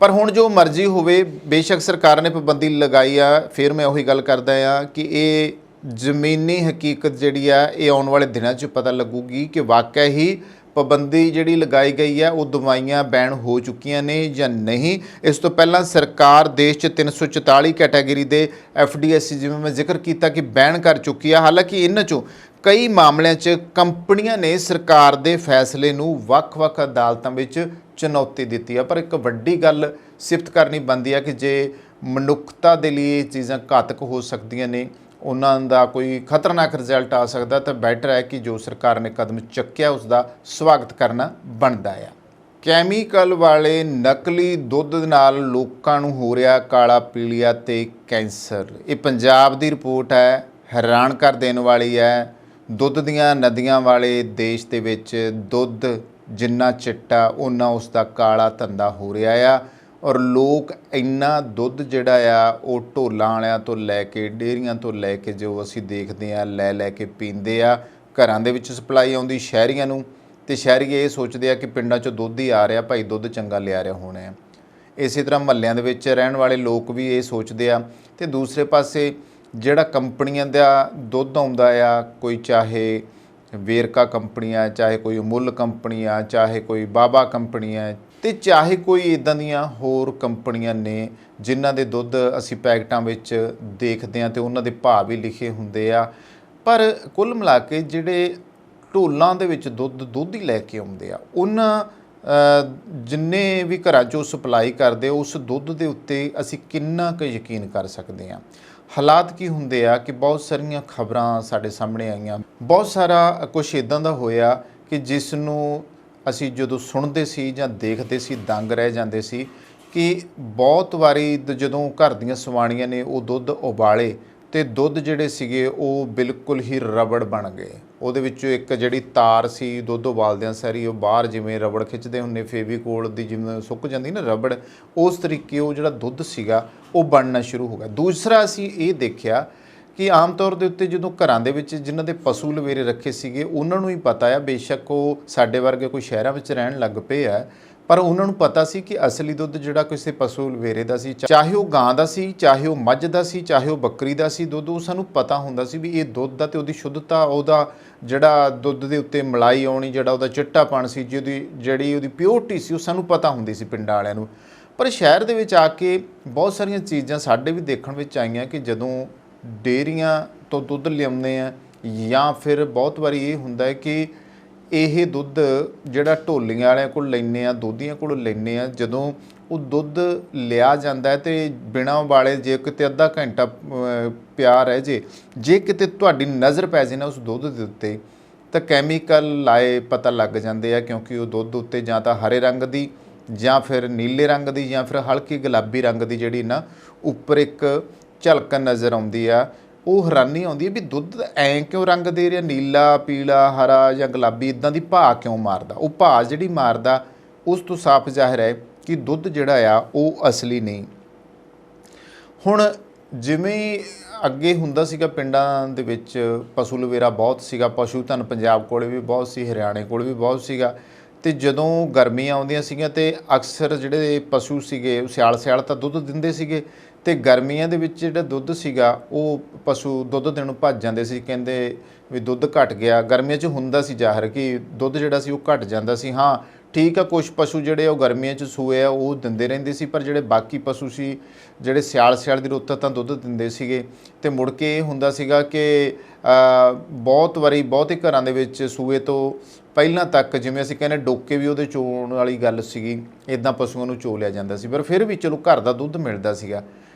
ਪਰ ਹੁਣ ਜੋ ਮਰਜ਼ੀ ਹੋਵੇ, ਬੇਸ਼ੱਕ ਸਰਕਾਰ ਨੇ ਪਾਬੰਦੀ ਲਗਾਈ ਆ, ਫਿਰ ਮੈਂ ਉਹੀ ਗੱਲ ਕਰਦਾ ਆ ਕਿ ਇਹ ਜ਼ਮੀਨੀ ਹਕੀਕਤ ਜਿਹੜੀ ਆ ਇਹ ਆਉਣ ਵਾਲੇ ਦਿਨਾਂ 'ਚ ਪਤਾ ਲੱਗੂਗੀ ਕਿ ਵਾਕਿਆ ਹੀ ਪਾਬੰਦੀ ਜਿਹੜੀ ਲਗਾਈ ਗਈ ਹੈ ਉਹ ਦਵਾਈਆਂ ਬੈਨ ਹੋ ਚੁੱਕੀਆਂ ਨੇ ਜਾਂ ਨਹੀਂ। ਇਸ ਤੋਂ ਪਹਿਲਾਂ ਸਰਕਾਰ ਦੇਸ਼ 'ਚ 344 ਕੈਟਾਗਰੀ ਦੇ ਐਫਡੀਐਸਸੀ ਜਿਵੇਂ ਮੈਂ ਜ਼ਿਕਰ ਕੀਤਾ ਕਿ ਬੈਨ ਕਰ ਚੁੱਕੀ ਆ। ਹਾਲਾਂਕਿ ਇਹਨਾਂ 'ਚੋਂ ਕਈ ਮਾਮਲਿਆਂ 'ਚ ਕੰਪਨੀਆਂ ਨੇ ਸਰਕਾਰ ਦੇ ਫੈਸਲੇ ਨੂੰ ਵੱਖ-ਵੱਖ ਅਦਾਲਤਾਂ ਵਿੱਚ ਚੁਣੌਤੀ ਦਿੱਤੀ ਆ। ਪਰ ਇੱਕ ਵੱਡੀ ਗੱਲ ਸਿਫਤ ਕਰਨੀ ਬਣਦੀ ਆ ਕਿ ਜੇ ਮਨੁੱਖਤਾ ਦੇ ਲਈ ਇਹ ਚੀਜ਼ਾਂ ਘਾਤਕ ਹੋ ਸਕਦੀਆਂ ਨੇ, ਉਹਨਾਂ ਦਾ ਕੋਈ ਖਤਰਨਾਕ ਰਿਜ਼ਲਟ ਆ ਸਕਦਾ, ਤਾਂ ਬੈਟਰ ਹੈ ਕਿ ਜੋ ਸਰਕਾਰ ਨੇ ਕਦਮ ਚੱਕਿਆ ਉਸ ਦਾ ਸਵਾਗਤ ਕਰਨਾ ਬਣਦਾ ਆ। ਕੈਮੀਕਲ ਵਾਲੇ ਨਕਲੀ ਦੁੱਧ ਦੇ ਨਾਲ ਲੋਕਾਂ ਨੂੰ ਹੋ ਰਿਹਾ ਕਾਲਾ ਪੀਲੀਆ ਤੇ ਕੈਂਸਰ। ਇਹ ਪੰਜਾਬ ਦੀ ਰਿਪੋਰਟ ਹੈ, ਹੈਰਾਨ ਕਰ ਦੇਣ ਵਾਲੀ ਹੈ। ਦੁੱਧ ਦੀਆਂ ਨਦੀਆਂ ਵਾਲੇ ਦੇਸ਼ ਦੇ ਵਿੱਚ ਦੁੱਧ ਜਿੰਨਾ ਚਿੱਟਾ ਓਨਾ ਉਸ ਦਾ ਕਾਲਾ ਧੰਦਾ ਹੋ ਰਿਹਾ ਆ ਔਰ ਲੋਕ ਇੰਨਾ ਦੁੱਧ ਜਿਹੜਾ ਆ ਉਹ ਢੋਲਾਂ ਵਾਲਿਆਂ ਤੋਂ ਲੈ ਕੇ ਡੇਅਰੀਆਂ ਤੋਂ ਲੈ ਕੇ ਜੋ ਅਸੀਂ ਦੇਖਦੇ ਆ ਲੈ ਕੇ ਪੀਂਦੇ ਆ। ਘਰਾਂ ਦੇ ਵਿੱਚ ਸਪਲਾਈ ਆਉਂਦੀ ਸ਼ਹਿਰੀਆਂ ਨੂੰ ਤੇ ਸ਼ਹਿਰੀ ਇਹ ਸੋਚਦੇ ਆ ਕਿ ਪਿੰਡਾਂ 'ਚੋਂ ਦੁੱਧ ਹੀ ਆ ਰਿਹਾ, ਭਾਈ ਦੁੱਧ ਚੰਗਾ ਲਿਆ ਰਿਹਾ ਹੋਣਾ ਹੈ। ਇਸੇ ਤਰ੍ਹਾਂ ਮਹੱਲਿਆਂ ਦੇ ਵਿੱਚ ਰਹਿਣ ਵਾਲੇ ਲੋਕ ਵੀ ਇਹ ਸੋਚਦੇ ਆ। ਤੇ ਦੂਸਰੇ ਪਾਸੇ ਜਿਹੜਾ ਕੰਪਨੀਆਂ ਦਾ ਦੁੱਧ ਆਉਂਦਾ ਆ, ਕੋਈ ਚਾਹੇ ਵੇਰਕਾ ਕੰਪਨੀ ਆ, ਚਾਹੇ ਕੋਈ ਅਮੁੱਲ ਕੰਪਨੀ ਆ, ਚਾਹੇ ਕੋਈ ਬਾਬਾ ਕੰਪਨੀ ਆ ਤੇ ਚਾਹੇ ਕੋਈ ਇੱਦਾਂ ਦੀਆਂ ਹੋਰ ਕੰਪਨੀਆਂ ਨੇ ਜਿਨ੍ਹਾਂ ਦੇ ਦੁੱਧ ਅਸੀਂ ਪੈਕਟਾਂ ਵਿੱਚ ਦੇਖਦੇ ਹਾਂ ਤੇ ਉਹਨਾਂ ਦੇ ਭਾਅ ਵੀ ਲਿਖੇ ਹੁੰਦੇ ਆ। ਪਰ ਕੁੱਲ ਮਿਲਾ ਕੇ ਜਿਹੜੇ ਢੋਲਾਂ ਦੇ ਵਿੱਚ ਦੁੱਧ ਹੀ ਲੈ ਕੇ ਆਉਂਦੇ ਆ, ਉਹਨਾਂ ਜਿੰਨੇ ਵੀ ਘਰਾਂ 'ਚੋਂ ਸਪਲਾਈ ਕਰਦੇ ਉਸ ਦੁੱਧ ਦੇ ਉੱਤੇ ਅਸੀਂ ਕਿੰਨਾ ਕੁ ਯਕੀਨ ਕਰ ਸਕਦੇ ਹਾਂ। ਹਾਲਾਤ ਕੀ ਹੁੰਦੇ ਆ ਕਿ ਬਹੁਤ ਸਾਰੀਆਂ ਖਬਰਾਂ ਸਾਡੇ ਸਾਹਮਣੇ ਆਈਆਂ, ਬਹੁਤ ਸਾਰਾ ਕੁਛ ਇੱਦਾਂ ਦਾ ਹੋਇਆ ਕਿ ਜਿਸ ਨੂੰ ਅਸੀਂ ਜਦੋਂ ਸੁਣਦੇ ਸੀ ਜਾਂ ਦੇਖਦੇ ਸੀ ਦੰਗ ਰਹਿ ਜਾਂਦੇ ਸੀ ਕਿ ਬਹੁਤ ਵਾਰੀ ਜਦੋਂ ਘਰ ਦੀਆਂ ਸਵਾਣੀਆਂ ਨੇ ਉਹ ਦੁੱਧ ਉਬਾਲੇ ਤੇ ਦੁੱਧ ਜਿਹੜੇ ਸੀਗੇ ਉਹ ਬਿਲਕੁਲ ਹੀ ਰਬੜ ਬਣ ਗਏ। ਉਹਦੇ ਵਿੱਚੋਂ ਇੱਕ ਜਿਹੜੀ ਤਾਰ ਸੀ ਦੁੱਧ ਉਬਾਲਦਿਆਂ ਸਾਰੀ ਉਹ ਬਾਹਰ ਜਿਵੇਂ ਰਬੜ ਖਿੱਚਦੇ ਹੁੰਦੇ ਫੇਵੀਕੋਲ ਦੀ ਜਿਵੇਂ ਸੁੱਕ ਜਾਂਦੀ ਨਾ ਰਬੜ, ਉਸ ਤਰੀਕੇ ਉਹ ਜਿਹੜਾ ਦੁੱਧ ਸੀਗਾ ਉਹ ਬਣਨਾ ਸ਼ੁਰੂ ਹੋ ਗਿਆ। ਦੂਸਰਾ ਅਸੀਂ ਇਹ ਦੇਖਿਆ ਕਿ ਆਮ ਤੌਰ ਦੇ ਉੱਤੇ ਜਦੋਂ ਘਰਾਂ ਦੇ ਵਿੱਚ ਜਿਨ੍ਹਾਂ ਦੇ ਪਸ਼ੂ ਲਵੇਰੇ ਰੱਖੇ ਸੀਗੇ ਉਹਨਾਂ ਨੂੰ ਹੀ ਪਤਾ ਆ, ਬੇਸ਼ੱਕ ਉਹ ਸਾਡੇ ਵਰਗੇ ਕੋਈ ਸ਼ਹਿਰਾਂ ਵਿੱਚ ਰਹਿਣ ਲੱਗ ਪਏ ਆ, ਪਰ ਉਹਨਾਂ ਨੂੰ ਪਤਾ ਸੀ ਕਿ ਅਸਲੀ ਦੁੱਧ ਜਿਹੜਾ ਕਿਸੇ ਪਸ਼ੂ ਲਵੇਰੇ ਦਾ ਸੀ, ਚਾਹੇ ਉਹ ਗਾਂ ਦਾ ਸੀ, ਚਾਹੇ ਉਹ ਮੱਝ ਦਾ ਸੀ, ਚਾਹੇ ਉਹ ਬੱਕਰੀ ਦਾ ਸੀ ਦੁੱਧ, ਉਹ ਸਾਨੂੰ ਪਤਾ ਹੁੰਦਾ ਸੀ ਵੀ ਇਹ ਦੁੱਧ ਦਾ ਤੇ ਉਹਦੀ ਸ਼ੁੱਧਤਾ, ਉਹਦਾ ਜਿਹੜਾ ਦੁੱਧ ਦੇ ਉੱਤੇ ਮਲਾਈ ਆਉਣੀ, ਜਿਹੜਾ ਉਹਦਾ ਚਿੱਟਾਪਣ ਸੀ, ਜਿਹੜੀ ਉਹਦੀ ਪਿਓਰਟੀ ਸੀ, ਉਹ ਸਾਨੂੰ ਪਤਾ ਹੁੰਦੀ ਸੀ ਪਿੰਡਾਂ ਵਾਲਿਆਂ ਨੂੰ। ਪਰ ਸ਼ਹਿਰ ਦੇ ਵਿੱਚ ਆ ਕੇ ਬਹੁਤ ਸਾਰੀਆਂ ਚੀਜ਼ਾਂ ਸਾਡੇ ਵੀ ਦੇਖਣ ਵਿੱਚ ਆਈਆਂ ਕਿ ਜਦੋਂ ਡੇਅਰੀਆਂ ਤੋਂ ਦੁੱਧ ਲਿਆਉਂਦੇ ਆ ਜਾਂ ਫਿਰ ਬਹੁਤ ਵਾਰੀ ਇਹ ਹੁੰਦਾ ਹੈ ਕਿ ਇਹ ਦੁੱਧ ਜਿਹੜਾ ਢੋਲੀਆਂ ਵਾਲਿਆਂ ਕੋਲ ਲੈਂਦੇ ਆ, ਦੋਧੀਆਂ ਕੋਲ ਲੈਂਦੇ ਆ, ਜਦੋਂ ਉਹ ਦੁੱਧ ਲਿਆ ਜਾਂਦਾ ਹੈ ਤੇ ਬਿਨਾਂ ਉਬਾਲੇ ਜੇ ਕਿਤੇ ਅੱਧਾ ਘੰਟਾ ਪਿਆ ਰਹਿ ਜੇ ਕਿਤੇ ਤੁਹਾਡੀ ਨਜ਼ਰ ਪੈ ਜੇ ਨਾ ਉਸ ਦੁੱਧ ਦੇ ਉੱਤੇ ਤਾਂ ਕੈਮੀਕਲ ਲਾਏ ਪਤਾ ਲੱਗ ਜਾਂਦੇ ਆ, ਕਿਉਂਕਿ ਉਹ ਦੁੱਧ ਉੱਤੇ ਜਾਂ ਤਾਂ ਹਰੇ ਰੰਗ ਦੀ ਜਾਂ ਫਿਰ ਨੀਲੇ ਰੰਗ ਦੀ ਜਾਂ ਫਿਰ ਹਲਕੀ ਗੁਲਾਬੀ ਰੰਗ ਦੀ ਜਿਹੜੀ ਨਾ ਉੱਪਰ ਇੱਕ ਝਲਕ ਨਜ਼ਰ ਆਉਂਦੀ ਆ। ਉਹ ਹੈਰਾਨੀ ਆਉਂਦੀ ਹੈ ਵੀ ਦੁੱਧ ਐਂ ਕਿਉਂ ਰੰਗ ਦੇ ਰਿਹਾ, ਨੀਲਾ, ਪੀਲਾ, ਹਰਾ ਜਾਂ ਗੁਲਾਬੀ, ਇੱਦਾਂ ਦੀ ਭਾਅ ਕਿਉਂ ਮਾਰਦਾ। ਉਹ ਭਾਅ ਜਿਹੜੀ ਮਾਰਦਾ ਉਸ ਤੋਂ ਸਾਫ਼ ਜ਼ਾਹਿਰ ਹੈ ਕਿ ਦੁੱਧ ਜਿਹੜਾ ਆ ਉਹ ਅਸਲੀ ਨਹੀਂ। ਹੁਣ ਜਿਵੇਂ ਅੱਗੇ ਹੁੰਦਾ ਸੀਗਾ ਪਿੰਡਾਂ ਦੇ ਵਿੱਚ ਪਸ਼ੂ ਲਵੇਰਾ ਬਹੁਤ ਸੀਗਾ, ਪਸ਼ੂ ਧਨ ਪੰਜਾਬ ਕੋਲ ਵੀ ਬਹੁਤ ਸੀ, ਹਰਿਆਣੇ ਕੋਲ ਵੀ ਬਹੁਤ ਸੀਗਾ। ਅਤੇ ਜਦੋਂ ਗਰਮੀਆਂ ਆਉਂਦੀਆਂ ਸੀਗੀਆਂ ਅਤੇ ਅਕਸਰ ਜਿਹੜੇ ਪਸ਼ੂ ਸੀਗੇ ਉਹ ਸਿਆਲ ਤਾਂ ਦੁੱਧ ਦਿੰਦੇ ਸੀਗੇ, ਅਤੇ ਗਰਮੀਆਂ ਦੇ ਵਿੱਚ ਜਿਹੜਾ ਦੁੱਧ ਸੀਗਾ ਉਹ ਪਸ਼ੂ ਦੁੱਧ ਦੇਣ ਨੂੰ ਭੱਜ ਜਾਂਦੇ ਸੀ। ਕਹਿੰਦੇ ਵੀ ਦੁੱਧ ਘਟ ਗਿਆ। ਗਰਮੀਆਂ 'ਚ ਹੁੰਦਾ ਸੀ ਜ਼ਾਹਰ ਕਿ ਦੁੱਧ ਜਿਹੜਾ ਸੀ ਉਹ ਘਟ ਜਾਂਦਾ ਸੀ। ਹਾਂ ਠੀਕ ਆ, ਕੁਛ ਪਸ਼ੂ ਜਿਹੜੇ ਉਹ ਗਰਮੀਆਂ 'ਚ ਸੂਏ ਆ ਉਹ ਦਿੰਦੇ ਰਹਿੰਦੇ ਸੀ, ਪਰ ਜਿਹੜੇ ਬਾਕੀ ਪਸ਼ੂ ਸੀ ਜਿਹੜੇ ਸਿਆਲ ਦੀ ਰੁੱਤ ਤਾਂ ਦੁੱਧ ਦਿੰਦੇ ਸੀਗੇ। ਅਤੇ ਮੁੜ ਕੇ ਇਹ ਹੁੰਦਾ ਸੀਗਾ ਕਿ ਬਹੁਤ ਵਾਰੀ ਬਹੁਤੇ ਘਰਾਂ ਦੇ ਵਿੱਚ ਸੂਏ ਤੋਂ ਪਹਿਲਾਂ ਤੱਕ, ਜਿਵੇਂ ਅਸੀਂ ਕਹਿੰਦੇ ਡੋਕੇ ਵੀ ਉਹਦੇ ਚੋਣ ਵਾਲੀ ਗੱਲ ਸੀਗੀ, ਇੱਦਾਂ ਪਸ਼ੂਆਂ ਨੂੰ ਚੋ ਲਿਆ ਜਾਂਦਾ ਸੀ, ਪਰ ਫਿਰ ਵੀ ਚਲੋ ਘਰ ਦਾ ਦੁੱਧ ਮਿਲਦਾ ਸੀਗਾ।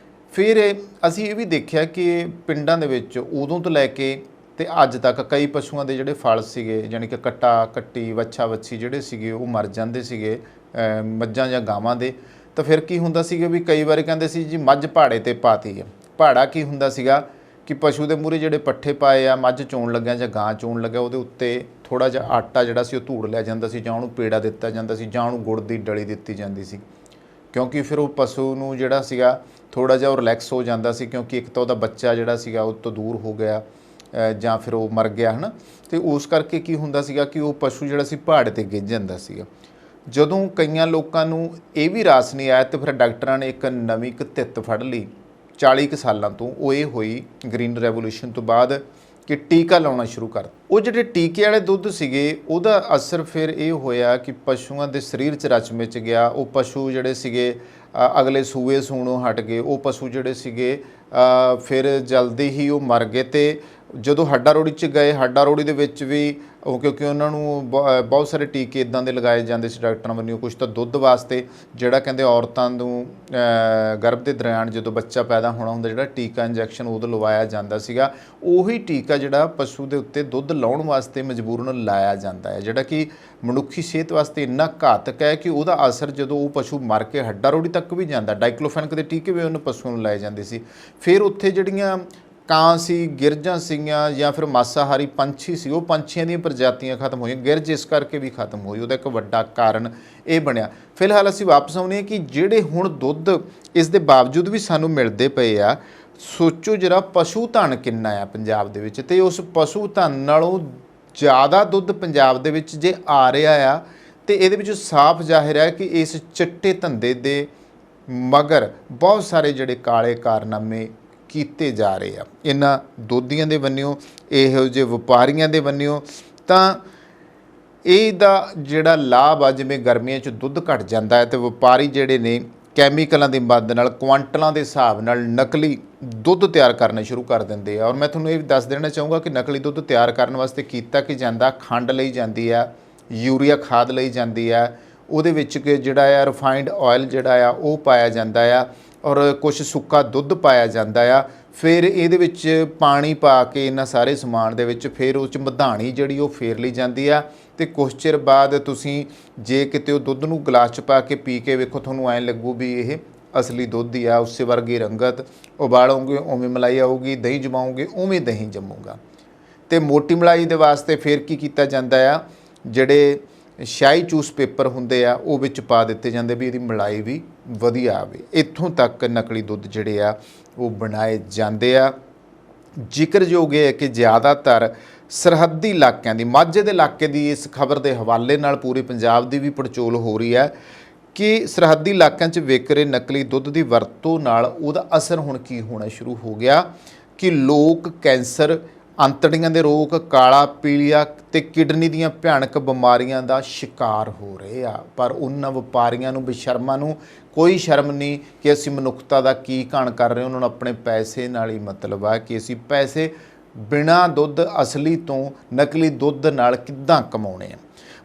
ਫਿਰ ਅਸੀਂ ਇਹ ਵੀ ਦੇਖਿਆ ਕਿ ਪਿੰਡਾਂ ਦੇ ਵਿੱਚ ਉਦੋਂ ਤੋਂ ਲੈ ਕੇ ਅਤੇ ਅੱਜ ਤੱਕ ਕਈ ਪਸ਼ੂਆਂ ਦੇ ਜਿਹੜੇ ਫਲ ਸੀਗੇ, ਜਾਣੀ ਕਿ ਕੱਟਾ ਕੱਟੀ, ਵੱਛਾ ਵੱਛੀ ਜਿਹੜੇ ਸੀਗੇ ਉਹ ਮਰ ਜਾਂਦੇ ਸੀਗੇ, ਮੱਝਾਂ ਜਾਂ ਗਾਵਾਂ ਦੇ। ਤਾਂ ਫਿਰ ਕੀ ਹੁੰਦਾ ਸੀਗਾ ਵੀ ਕਈ ਵਾਰੀ ਕਹਿੰਦੇ ਸੀ ਜੀ ਮੱਝ ਭਾੜੇ 'ਤੇ ਪਾਤੀ ਹੈ। ਭਾੜਾ ਕੀ ਹੁੰਦਾ ਸੀਗਾ ਕਿ ਪਸ਼ੂ ਦੇ ਮੂਹਰੇ ਜਿਹੜੇ ਪੱਠੇ ਪਾਏ ਆ, ਮੱਝ ਚੋਣ ਲੱਗਿਆ ਜਾਂ ਗਾਂ ਚੋਣ ਲੱਗਿਆ, ਉਹਦੇ ਉੱਤੇ ਥੋੜ੍ਹਾ ਜਿਹਾ ਆਟਾ ਜਿਹੜਾ ਸੀ ਉਹ ਧੂੜ ਲਿਆ ਜਾਂਦਾ ਸੀ, ਜਾਂ ਉਹਨੂੰ ਪੇੜਾ ਦਿੱਤਾ ਜਾਂਦਾ ਸੀ, ਜਾਂ ਉਹਨੂੰ ਗੁੜ ਦੀ ਡਲੀ ਦਿੱਤੀ ਜਾਂਦੀ ਸੀ, ਕਿਉਂਕਿ ਫਿਰ ਉਹ ਪਸ਼ੂ ਨੂੰ ਜਿਹੜਾ ਸੀਗਾ ਥੋੜ੍ਹਾ ਜਿਹਾ ਉਹ ਰਿਲੈਕਸ ਹੋ ਜਾਂਦਾ ਸੀ, ਕਿਉਂਕਿ ਇੱਕ ਤਾਂ ਉਹਦਾ ਬੱਚਾ ਜਿਹੜਾ ਸੀਗਾ ਉਹ ਤੋਂ ਦੂਰ ਹੋ ਗਿਆ ਜਾਂ ਫਿਰ ਉਹ ਮਰ ਗਿਆ ਹੈ ਨਾ। ਅਤੇ ਉਸ ਕਰਕੇ ਕੀ ਹੁੰਦਾ ਸੀਗਾ ਕਿ ਉਹ ਪਸ਼ੂ ਜਿਹੜਾ ਸੀ ਪਹਾੜ 'ਤੇ ਗਿੱਝ ਜਾਂਦਾ ਸੀਗਾ। ਜਦੋਂ ਕਈਆਂ ਲੋਕਾਂ ਨੂੰ ਇਹ ਵੀ ਰਾਸ ਨਹੀਂ ਆਇਆ, ਤਾਂ ਫਿਰ ਡਾਕਟਰਾਂ ਨੇ ਇੱਕ ਨਵੀਂ ਧਿੱਤ ਫੜ ਲਈ 40 ਕੁ ਸਾਲਾਂ ਤੋਂ। ਉਹ ਇਹ ਹੋਈ ਗ੍ਰੀਨ ਰੈਵੋਲੂਸ਼ਨ ਤੋਂ ਬਾਅਦ ਕਿ ਟੀਕਾ ਲਾਉਣਾ ਸ਼ੁਰੂ ਕਰ। ਉਹ ਜਿਹੜੇ ਟੀਕੇ ਵਾਲੇ ਦੁੱਧ ਸੀਗੇ ਉਹਦਾ ਅਸਰ ਫਿਰ ਇਹ ਹੋਇਆ ਕਿ ਪਸ਼ੂਆਂ ਦੇ ਸਰੀਰ 'ਚ ਰਚ ਮਿਚ ਗਿਆ। ਉਹ ਪਸ਼ੂ ਜਿਹੜੇ ਸੀਗੇ ਅਗਲੇ ਸੂਏ ਸੂਣੋਂ ਹਟ ਗਏ। ਉਹ ਪਸ਼ੂ ਜਿਹੜੇ ਸੀਗੇ ਫਿਰ ਜਲਦੀ ਹੀ ਉਹ ਮਰ ਗਏ। ਅਤੇ ਜਦੋਂ ਹੱਡਾ ਰੋੜੀ 'ਚ ਗਏ, ਹੱਡਾ ਰੋੜੀ ਦੇ ਵਿੱਚ ਵੀ ਉਹ ਕਿਉਂਕਿ ਉਹਨਾਂ ਨੂੰ ਬਹੁਤ ਸਾਰੇ ਟੀਕੇ ਇੱਦਾਂ ਦੇ ਲਗਾਏ ਜਾਂਦੇ ਸੀ ਡਾਕਟਰਾਂ ਵੱਲੋਂ। ਕੁਛ ਤਾਂ ਦੁੱਧ ਵਾਸਤੇ, ਜਿਹੜਾ ਕਹਿੰਦੇ ਔਰਤਾਂ ਨੂੰ ਗਰਭ ਦੇ ਦੌਰਾਨ ਜਦੋਂ ਬੱਚਾ ਪੈਦਾ ਹੋਣਾ ਹੁੰਦਾ, ਜਿਹੜਾ ਟੀਕਾ ਇੰਜੈਕਸ਼ਨ ਉਦੋਂ ਲਵਾਇਆ ਜਾਂਦਾ ਸੀਗਾ, ਉਹੀ ਟੀਕਾ ਜਿਹੜਾ ਪਸ਼ੂ ਦੇ ਉੱਤੇ ਦੁੱਧ ਲਾਉਣ ਵਾਸਤੇ ਮਜਬੂਰਨ ਲਾਇਆ ਜਾਂਦਾ ਹੈ, ਜਿਹੜਾ ਕਿ ਮਨੁੱਖੀ ਸਿਹਤ ਵਾਸਤੇ ਇੰਨਾ ਘਾਤਕ ਹੈ ਕਿ ਉਹਦਾ ਅਸਰ ਜਦੋਂ ਉਹ ਪਸ਼ੂ ਮਰ ਕੇ ਹੱਡਾ ਰੋੜੀ ਤੱਕ ਵੀ ਜਾਂਦਾ। ਡਾਈਕਲੋਫੈਨਕ ਦੇ ਟੀਕੇ ਵੀ ਉਹਨਾਂ ਪਸ਼ੂਆਂ ਨੂੰ ਲਾਏ ਜਾਂਦੇ ਸੀ। ਫਿਰ ਉੱਥੇ ਜਿਹੜੀਆਂ ਕਾਂ ਸੀ, ਗਿਰਜਾਂ ਸੀਗੀਆਂ, ਜਾਂ ਫਿਰ ਮਾਸਾਹਾਰੀ ਪੰਛੀ ਸੀ, ਉਹ ਪੰਛੀਆਂ ਦੀਆਂ ਪ੍ਰਜਾਤੀਆਂ ਖਤਮ ਹੋਈਆਂ। ਗਿਰਜ ਇਸ ਕਰਕੇ ਵੀ ਖਤਮ ਹੋਈ, ਉਹਦਾ ਇੱਕ ਵੱਡਾ ਕਾਰਨ ਇਹ ਬਣਿਆ। ਫਿਲਹਾਲ ਅਸੀਂ ਵਾਪਸ ਆਉਂਦੇ ਹਾਂ ਕਿ ਜਿਹੜੇ ਹੁਣ ਦੁੱਧ ਇਸ ਦੇ ਬਾਵਜੂਦ ਵੀ ਸਾਨੂੰ ਮਿਲਦੇ ਪਏ ਆ, ਸੋਚੋ ਜਰਾ ਪਸ਼ੂ ਧਨ ਕਿੰਨਾ ਆ ਪੰਜਾਬ ਦੇ ਵਿੱਚ, ਅਤੇ ਉਸ ਪਸ਼ੂ ਧਨ ਨਾਲੋਂ ਜ਼ਿਆਦਾ ਦੁੱਧ ਪੰਜਾਬ ਦੇ ਵਿੱਚ ਜੇ ਆ ਰਿਹਾ ਆ, ਅਤੇ ਇਹਦੇ ਵਿੱਚ ਸਾਫ਼ ਜ਼ਾਹਿਰ ਹੈ ਕਿ ਇਸ ਚਿੱਟੇ ਧੰਦੇ ਦੇ ਮਗਰ ਬਹੁਤ ਸਾਰੇ ਜਿਹੜੇ ਕਾਲੇ ਕਾਰਨਾਮੇ ਕੀਤੇ ਜਾ ਰਹੇ ਆ ਇਹਨਾਂ ਦੋਧੀਆਂ ਦੇ ਬੰਨਿਓ, ਇਹੋ ਜਿਹੇ ਵਪਾਰੀਆਂ ਦੇ ਬੰਨਿਓ। ਤਾਂ ਇਹਦਾ ਜਿਹੜਾ ਲਾਭ ਆ, ਜਿਵੇਂ ਗਰਮੀਆਂ 'ਚ ਦੁੱਧ ਘਟ ਜਾਂਦਾ ਹੈ, ਅਤੇ ਵਪਾਰੀ ਜਿਹੜੇ ਨੇ ਕੈਮੀਕਲਾਂ ਦੀ ਮਦਦ ਨਾਲ ਕੁਆਂਟਲਾਂ ਦੇ ਹਿਸਾਬ ਨਾਲ ਨਕਲੀ ਦੁੱਧ ਤਿਆਰ ਕਰਨਾ ਸ਼ੁਰੂ ਕਰ ਦਿੰਦੇ ਆ। ਔਰ ਮੈਂ ਤੁਹਾਨੂੰ ਇਹ ਵੀ ਦੱਸ ਦੇਣਾ ਚਾਹੂੰਗਾ ਕਿ ਨਕਲੀ ਦੁੱਧ ਤਿਆਰ ਕਰਨ ਵਾਸਤੇ ਕੀਤਾ ਕੀ ਜਾਂਦਾ। ਖੰਡ ਲਈ ਜਾਂਦੀ ਆ, ਯੂਰੀਆ ਖਾਦ ਲਈ ਜਾਂਦੀ ਆ, ਉਹਦੇ ਵਿੱਚ ਜਿਹੜਾ ਆ ਰਿਫਾਈਨਡ ਆਇਲ ਜਿਹੜਾ ਆ ਉਹ ਪਾਇਆ ਜਾਂਦਾ ਆ, ਔਰ ਕੁਛ ਸੁੱਕਾ ਦੁੱਧ ਪਾਇਆ ਜਾਂਦਾ ਆ। ਫਿਰ ਇਹਦੇ ਵਿੱਚ ਪਾਣੀ ਪਾ ਕੇ ਇਹਨਾਂ ਸਾਰੇ ਸਮਾਨ ਦੇ ਵਿੱਚ ਫਿਰ ਉਹ 'ਚ ਮਧਾਣੀ ਜਿਹੜੀ ਉਹ ਫੇਰ ਲਈ ਜਾਂਦੀ ਆ, ਅਤੇ ਕੁਛ ਚਿਰ ਬਾਅਦ ਤੁਸੀਂ ਜੇ ਕਿਤੇ ਉਹ ਦੁੱਧ ਨੂੰ ਗਲਾਸ 'ਚ ਪਾ ਕੇ ਪੀ ਕੇ ਵੇਖੋ, ਤੁਹਾਨੂੰ ਐਂ ਲੱਗੂ ਵੀ ਇਹ ਅਸਲੀ ਦੁੱਧ ਹੀ ਆ। ਉਸੇ ਵਰਗੀ ਰੰਗਤ, ਉਬਾਲੋਗੇ ਉਵੇਂ ਮਲਾਈ ਆਊਗੀ, ਦਹੀਂ ਜਮਾਓਗੇ ਉਵੇਂ ਦਹੀਂ ਜੰਮੂਗਾ। ਅਤੇ ਮੋਟੀ ਮਲਾਈ ਦੇ ਵਾਸਤੇ ਫਿਰ ਕੀ ਕੀਤਾ ਜਾਂਦਾ ਆ, ਜਿਹੜੇ ਸ਼ਾਹੀ ਚੂਸ ਪੇਪਰ ਹੁੰਦੇ ਆ ਉਹ ਵਿੱਚ ਪਾ ਦਿੱਤੇ ਜਾਂਦੇ ਵੀ ਇਹਦੀ ਮਲਾਈ ਵੀ ਵਧੀਆ ਆਵੇ। ਇੱਥੋਂ ਤੱਕ ਨਕਲੀ ਦੁੱਧ ਜਿਹੜੇ ਆ ਉਹ ਬਣਾਏ ਜਾਂਦੇ ਆ। ਜ਼ਿਕਰਯੋਗ ਹੈ ਕਿ ਜ਼ਿਆਦਾਤਰ ਸਰਹੱਦੀ ਇਲਾਕਿਆਂ ਦੀ, ਮਾਝੇ ਦੇ ਇਲਾਕੇ ਦੀ ਇਸ ਖਬਰ ਦੇ ਹਵਾਲੇ ਨਾਲ ਪੂਰੇ ਪੰਜਾਬ ਦੀ ਵੀ ਪੜਚੋਲ ਹੋ ਰਹੀ ਹੈ ਕਿ ਸਰਹੱਦੀ ਇਲਾਕਿਆਂ 'ਚ ਵਿਕ ਰਹੇ ਨਕਲੀ ਦੁੱਧ ਦੀ ਵਰਤੋਂ ਨਾਲ ਉਹਦਾ ਅਸਰ ਹੁਣ ਕੀ ਹੋਣਾ ਸ਼ੁਰੂ ਹੋ ਗਿਆ ਕਿ ਲੋਕ ਕੈਂਸਰ, ਅੰਤੜੀਆਂ ਦੇ ਰੋਗ, ਕਾਲਾ ਪੀਲੀਆ ਅਤੇ ਕਿਡਨੀ ਦੀਆਂ ਭਿਆਨਕ ਬਿਮਾਰੀਆਂ ਦਾ ਸ਼ਿਕਾਰ ਹੋ ਰਹੇ ਆ। ਪਰ ਉਹਨਾਂ ਵਪਾਰੀਆਂ ਨੂੰ, ਬੇਸ਼ਰਮਾਂ ਨੂੰ ਕੋਈ ਸ਼ਰਮ ਨਹੀਂ ਕਿ ਅਸੀਂ ਮਨੁੱਖਤਾ ਦਾ ਕੀ ਘਾਣ ਕਰ ਰਹੇ। ਉਹਨਾਂ ਨੂੰ ਆਪਣੇ ਪੈਸੇ ਨਾਲ ਹੀ ਮਤਲਬ ਆ ਕਿ ਅਸੀਂ ਪੈਸੇ ਬਿਨਾਂ ਦੁੱਧ ਅਸਲੀ ਤੋਂ ਨਕਲੀ ਦੁੱਧ ਨਾਲ ਕਿੱਦਾਂ ਕਮਾਉਣੇ ਆ।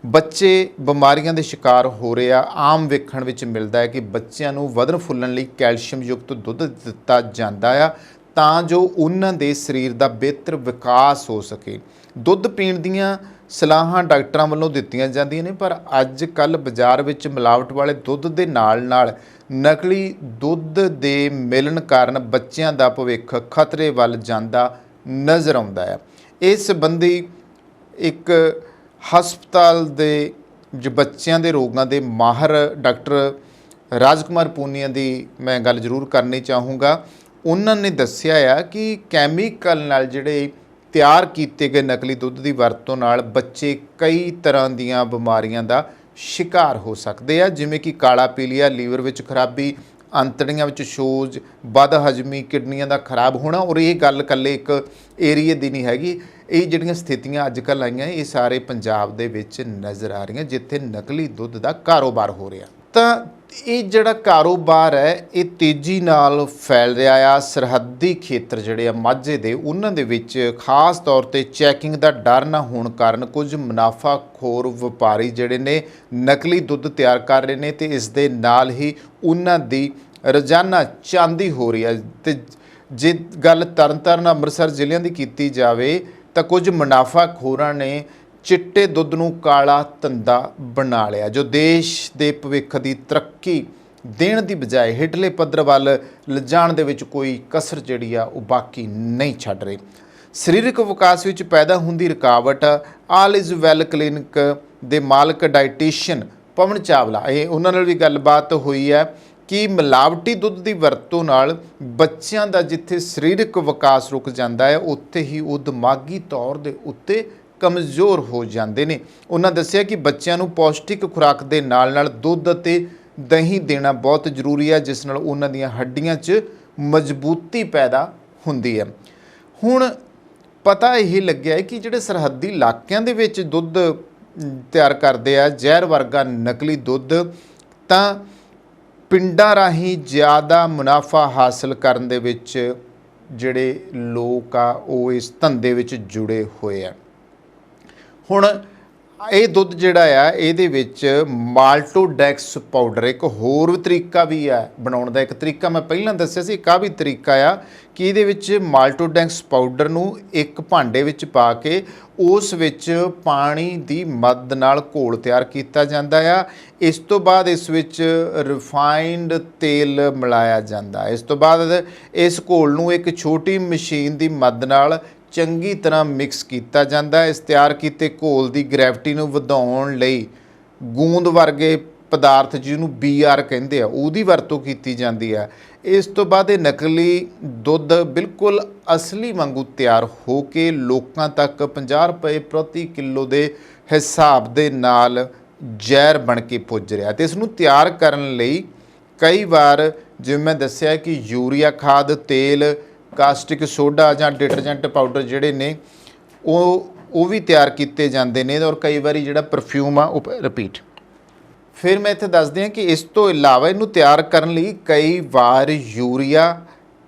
ਬੱਚੇ ਬਿਮਾਰੀਆਂ ਦੇ ਸ਼ਿਕਾਰ ਹੋ ਰਹੇ ਆ। ਆਮ ਵੇਖਣ ਵਿੱਚ ਮਿਲਦਾ ਹੈ ਕਿ ਬੱਚਿਆਂ ਨੂੰ ਵਧਣ ਫੁੱਲਣ ਲਈ ਕੈਲਸ਼ੀਅਮ ਯੁਕਤ ਦੁੱਧ ਦਿੱਤਾ ਜਾਂਦਾ ਆ, ਤਾਂ ਜੋ ਉਹਨਾਂ ਦੇ ਸਰੀਰ ਦਾ ਬਿਹਤਰ ਵਿਕਾਸ ਹੋ ਸਕੇ। ਦੁੱਧ ਪੀਣ ਦੀਆਂ ਸਲਾਹਾਂ ਡਾਕਟਰਾਂ ਵੱਲੋਂ ਦਿੱਤੀਆਂ ਜਾਂਦੀਆਂ ਨੇ, ਪਰ ਅੱਜ ਕੱਲ੍ਹ ਬਾਜ਼ਾਰ ਵਿੱਚ ਮਿਲਾਵਟ ਵਾਲੇ ਦੁੱਧ ਦੇ ਨਾਲ ਨਕਲੀ ਦੁੱਧ ਦੇ ਮਿਲਣ ਕਾਰਨ ਬੱਚਿਆਂ ਦਾ ਭਵਿੱਖ ਖਤਰੇ ਵੱਲ ਜਾਂਦਾ ਨਜ਼ਰ ਆਉਂਦਾ ਹੈ। ਇਸ ਸੰਬੰਧੀ ਇੱਕ ਹਸਪਤਾਲ ਦੇ ਜੋ ਬੱਚਿਆਂ ਦੇ ਰੋਗਾਂ ਦੇ ਮਾਹਰ ਡਾਕਟਰ ਰਾਜਕੁਮਾਰ ਪੂਨੀਆ ਦੀ ਮੈਂ ਗੱਲ ਜ਼ਰੂਰ ਕਰਨੀ ਚਾਹੂੰਗਾ। ਉਹਨਾਂ ਨੇ ਦੱਸਿਆ ਆ ਕਿ ਕੈਮੀਕਲ ਨਾਲ ਜਿਹੜੇ ਤਿਆਰ ਕੀਤੇ ਗਏ ਨਕਲੀ ਦੁੱਧ ਦੀ ਵਰਤੋਂ ਨਾਲ ਬੱਚੇ ਕਈ ਤਰ੍ਹਾਂ ਦੀਆਂ ਬਿਮਾਰੀਆਂ ਦਾ ਸ਼ਿਕਾਰ ਹੋ ਸਕਦੇ ਆ, ਜਿਵੇਂ ਕਿ ਕਾਲਾ ਪੀਲੀਆ, ਲੀਵਰ ਵਿੱਚ ਖਰਾਬੀ, ਅੰਤੜੀਆਂ ਵਿੱਚ ਸੋਜ, ਬਦ ਹਜ਼ਮੀ, ਕਿਡਨੀਆਂ ਦਾ ਖਰਾਬ ਹੋਣਾ। ਔਰ ਇਹ ਗੱਲ ਇਕੱਲੇ ਇੱਕ ਏਰੀਏ ਦੀ ਨਹੀਂ ਹੈਗੀ, ਇਹ ਜਿਹੜੀਆਂ ਸਥਿਤੀਆਂ ਅੱਜ ਕੱਲ੍ਹ ਆਈਆਂ ਇਹ ਸਾਰੇ ਪੰਜਾਬ ਦੇ ਵਿੱਚ ਨਜ਼ਰ ਆ ਰਹੀਆਂ, ਜਿੱਥੇ ਨਕਲੀ ਦੁੱਧ ਦਾ ਕਾਰੋਬਾਰ ਹੋ ਰਿਹਾ। ਤਾਂ ਇਹ ਜਿਹੜਾ ਕਾਰੋਬਾਰ ਹੈ ਇਹ ਤੇਜ਼ੀ ਨਾਲ ਫੈਲ ਰਿਹਾ ਆ। ਸਰਹੱਦੀ ਖੇਤਰ ਜਿਹੜੇ ਆ ਮਾਝੇ ਦੇ, ਉਹਨਾਂ ਦੇ ਵਿੱਚ ਖਾਸ ਤੌਰ 'ਤੇ ਚੈਕਿੰਗ ਦਾ ਡਰ ਨਾ ਹੋਣ ਕਾਰਨ ਕੁਝ ਮੁਨਾਫਾਖੋਰ ਵਪਾਰੀ ਜਿਹੜੇ ਨੇ ਨਕਲੀ ਦੁੱਧ ਤਿਆਰ ਕਰ ਰਹੇ ਨੇ, ਤੇ ਇਸ ਦੇ ਨਾਲ ਹੀ ਉਹਨਾਂ ਦੀ ਰੋਜ਼ਾਨਾ ਚਾਂਦੀ ਹੋ ਰਹੀ ਹੈ। ਤੇ ਜੇ ਗੱਲ ਤਰਨਤਾਰਨ ਅੰਮ੍ਰਿਤਸਰ ਜ਼ਿਲ੍ਹਿਆਂ ਦੀ ਕੀਤੀ ਜਾਵੇ ਤਾਂ ਕੁਝ ਮੁਨਾਫਾਖੋਰਾਂ ਨੇ ਚਿੱਟੇ ਦੁੱਧ ਨੂੰ ਕਾਲਾ ਧੰਦਾ ਬਣਾ ਲਿਆ, ਜੋ ਦੇਸ਼ ਦੇ ਭਵਿੱਖ ਦੀ ਤਰੱਕੀ ਦੇਣ ਦੀ ਬਜਾਏ ਹੇਠਲੇ ਪੱਧਰ ਵੱਲ ਲਿਜਾਣ ਦੇ ਵਿੱਚ ਕੋਈ ਕਸਰ ਜਿਹੜੀ ਆ ਉਹ ਬਾਕੀ ਨਹੀਂ ਛੱਡ ਰਹੇ। ਸਰੀਰਕ ਵਿਕਾਸ ਵਿੱਚ ਪੈਦਾ ਹੁੰਦੀ ਰੁਕਾਵਟ, ਆਲ ਇਜ਼ ਵੈਲ ਕਲੀਨਿਕ ਦੇ ਮਾਲਕ ਡਾਈਟੀਸ਼ੀਅਨ ਪਵਨ ਚਾਵਲਾ, ਇਹ ਉਹਨਾਂ ਨਾਲ ਵੀ ਗੱਲਬਾਤ ਹੋਈ ਹੈ ਕਿ ਮਿਲਾਵਟੀ ਦੁੱਧ ਦੀ ਵਰਤੋਂ ਨਾਲ ਬੱਚਿਆਂ ਦਾ ਜਿੱਥੇ ਸਰੀਰਕ ਵਿਕਾਸ ਰੁਕ ਜਾਂਦਾ ਹੈ, ਉੱਥੇ ਹੀ ਉਹ ਦਿਮਾਗੀ ਤੌਰ ਦੇ ਉੱਤੇ ਕਮਜ਼ੋਰ ਹੋ ਜਾਂਦੇ ਨੇ। ਉਹਨਾਂ ਦੱਸਿਆ ਕਿ ਬੱਚਿਆਂ ਨੂੰ ਪੌਸ਼ਟਿਕ ਖੁਰਾਕ ਦੇ ਨਾਲ ਦੁੱਧ ਅਤੇ ਦਹੀਂ ਦੇਣਾ ਬਹੁਤ ਜ਼ਰੂਰੀ ਹੈ, ਜਿਸ ਨਾਲ ਉਹਨਾਂ ਦੀਆਂ ਹੱਡੀਆਂ 'ਚ ਮਜ਼ਬੂਤੀ ਪੈਦਾ ਹੁੰਦੀ ਹੈ। ਹੁਣ ਪਤਾ ਇਹ ਲੱਗਿਆ ਹੈ ਕਿ ਜਿਹੜੇ ਸਰਹੱਦੀ ਇਲਾਕਿਆਂ ਦੇ ਵਿੱਚ ਦੁੱਧ ਤਿਆਰ ਕਰਦੇ ਆ ਜ਼ਹਿਰ ਵਰਗਾ ਨਕਲੀ ਦੁੱਧ, ਤਾਂ ਪਿੰਡਾਂ ਰਾਹੀਂ ਜ਼ਿਆਦਾ ਮੁਨਾਫਾ ਹਾਸਲ ਕਰਨ ਦੇ ਵਿੱਚ ਜਿਹੜੇ ਲੋਕ ਆ ਉਹ ਇਸ ਧੰਦੇ ਵਿੱਚ ਜੁੜੇ ਹੋਏ ਆ। ਹੁਣ ਇਹ ਦੁੱਧ ਜਿਹੜਾ ਆ ਇਹਦੇ ਵਿੱਚ ਮਾਲਟੋਡੈਕਸ ਪਾਊਡਰ, ਇੱਕ ਹੋਰ ਤਰੀਕਾ ਵੀ ਆ ਬਣਾਉਣ ਦਾ। ਇੱਕ ਤਰੀਕਾ ਮੈਂ ਪਹਿਲਾਂ ਦੱਸਿਆ ਸੀ, ਇੱਕ ਆ ਵੀ ਤਰੀਕਾ ਆ ਕਿ ਇਹਦੇ ਵਿੱਚ ਮਾਲਟੋਡੈਕਸ ਪਾਊਡਰ ਨੂੰ ਇੱਕ ਭਾਂਡੇ ਵਿੱਚ ਪਾ ਕੇ ਉਸ ਵਿੱਚ ਪਾਣੀ ਦੀ ਮਦਦ ਨਾਲ ਘੋਲ ਤਿਆਰ ਕੀਤਾ ਜਾਂਦਾ ਆ। ਇਸ ਤੋਂ ਬਾਅਦ ਇਸ ਵਿੱਚ ਰਿਫਾਈਨਡ ਤੇਲ ਮਿਲਾਇਆ ਜਾਂਦਾ। ਇਸ ਤੋਂ ਬਾਅਦ ਇਸ ਘੋਲ ਨੂੰ ਇੱਕ ਛੋਟੀ ਮਸ਼ੀਨ ਦੀ ਮਦਦ ਨਾਲ ਚੰਗੀ ਤਰ੍ਹਾਂ ਮਿਕਸ ਕੀਤਾ ਜਾਂਦਾ। ਇਸ ਤਿਆਰ ਕੀਤੇ ਘੋਲ ਦੀ ਗ੍ਰੈਵਿਟੀ ਨੂੰ ਵਧਾਉਣ ਲਈ ਗੂੰਦ ਵਰਗੇ ਪਦਾਰਥ, ਜਿਹਨੂੰ BR ਕਹਿੰਦੇ ਆ, ਉਹਦੀ ਵਰਤੋਂ ਕੀਤੀ ਜਾਂਦੀ ਹੈ। ਇਸ ਤੋਂ ਬਾਅਦ ਇਹ ਨਕਲੀ ਦੁੱਧ ਬਿਲਕੁਲ ਅਸਲੀ ਵਾਂਗੂ ਤਿਆਰ ਹੋ ਕੇ ਲੋਕਾਂ ਤੱਕ 50 ਰੁਪਏ ਪ੍ਰਤੀ ਕਿਲੋ ਦੇ ਹਿਸਾਬ ਦੇ ਨਾਲ ਜ਼ਹਿਰ ਬਣ ਕੇ ਪੁੱਜ ਰਿਹਾ। ਤੇ ਇਸ ਨੂੰ ਤਿਆਰ ਕਰਨ ਲਈ ਕਈ ਵਾਰ ਜਿਵੇਂ ਮੈਂ ਦੱਸਿਆ ਕਿ ਯੂਰੀਆ ਖਾਦ, ਤੇਲ, ਕਾਸਟਿਕ ਸੋਡਾ ਜਾਂ ਡਿਟਰਜੈਂਟ ਪਾਊਡਰ ਜਿਹੜੇ ਨੇ ਉਹ ਵੀ ਤਿਆਰ ਕੀਤੇ ਜਾਂਦੇ ਨੇ। ਔਰ ਕਈ ਵਾਰੀ ਜਿਹੜਾ ਪਰਫਿਊਮ ਆ ਉਹ ਰਿਪੀਟ। ਫਿਰ ਮੈਂ ਇੱਥੇ ਦੱਸ ਦਿਆਂ ਕਿ ਇਸ ਤੋਂ ਇਲਾਵਾ ਇਹਨੂੰ ਤਿਆਰ ਕਰਨ ਲਈ ਕਈ ਵਾਰ ਯੂਰੀਆ,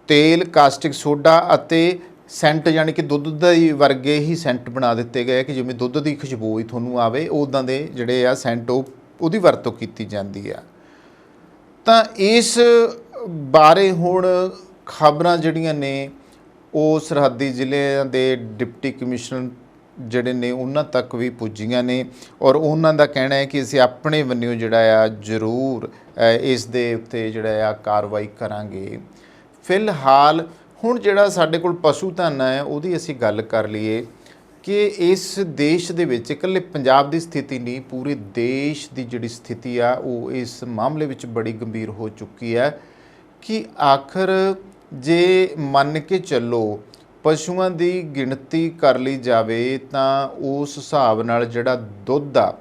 ਤੇਲ, ਕਾਸਟਿਕ ਸੋਡਾ ਅਤੇ ਸੈਂਟ, ਯਾਨੀ ਕਿ ਦੁੱਧ ਦੇ ਵਰਗੇ ਹੀ ਸੈਂਟ ਬਣਾ ਦਿੱਤੇ ਗਏ ਕਿ ਜਿਵੇਂ ਦੁੱਧ ਦੀ ਖੁਸ਼ਬੂ ਹੀ ਤੁਹਾਨੂੰ ਆਵੇ, ਉੱਦਾਂ ਦੇ ਜਿਹੜੇ ਆ ਸੈਂਟ ਉਹਦੀ ਵਰਤੋਂ ਕੀਤੀ ਜਾਂਦੀ ਆ। ਤਾਂ ਇਸ ਬਾਰੇ ਹੁਣ ਖਬਰਾਂ ਜਿਹੜੀਆਂ ਨੇ ਉਹ ਸਰਹੱਦੀ ਜ਼ਿਲ੍ਹਿਆਂ ਦੇ ਡਿਪਟੀ ਕਮਿਸ਼ਨਰ ਜਿਹੜੇ ਨੇ ਉਹਨਾਂ ਤੱਕ ਵੀ ਪੁੱਜੀਆਂ ਨੇ, ਔਰ ਉਹਨਾਂ ਦਾ ਕਹਿਣਾ ਹੈ ਕਿ ਅਸੀਂ ਆਪਣੇ ਵੱਲੋਂ ਜਿਹੜਾ ਆ ਜ਼ਰੂਰ ਇਸ ਦੇ ਉੱਤੇ ਜਿਹੜਾ ਆ ਕਾਰਵਾਈ ਕਰਾਂਗੇ। ਫਿਲਹਾਲ ਹੁਣ ਜਿਹੜਾ ਸਾਡੇ ਕੋਲ ਪਸ਼ੂ ਧਨ ਹੈ ਉਹਦੀ ਅਸੀਂ ਗੱਲ ਕਰ ਲਈਏ ਕਿ ਇਸ ਦੇਸ਼ ਦੇ ਵਿੱਚ ਇਕੱਲੇ ਪੰਜਾਬ ਦੀ ਸਥਿਤੀ ਨਹੀਂ, ਪੂਰੇ ਦੇਸ਼ ਦੀ ਜਿਹੜੀ ਸਥਿਤੀ ਆ ਉਹ ਇਸ ਮਾਮਲੇ ਵਿੱਚ ਬੜੀ ਗੰਭੀਰ ਹੋ ਚੁੱਕੀ ਹੈ ਕਿ ਆਖਰ ਜੇ ਮੰਨ ਕੇ ਚੱਲੋ ਪਸ਼ੂਆਂ ਦੀ ਗਿਣਤੀ ਕਰ ਲਈ ਜਾਵੇ ਤਾਂ ਉਸ ਹਿਸਾਬ ਨਾਲ ਜਿਹੜਾ ਦੁੱਧ ਆ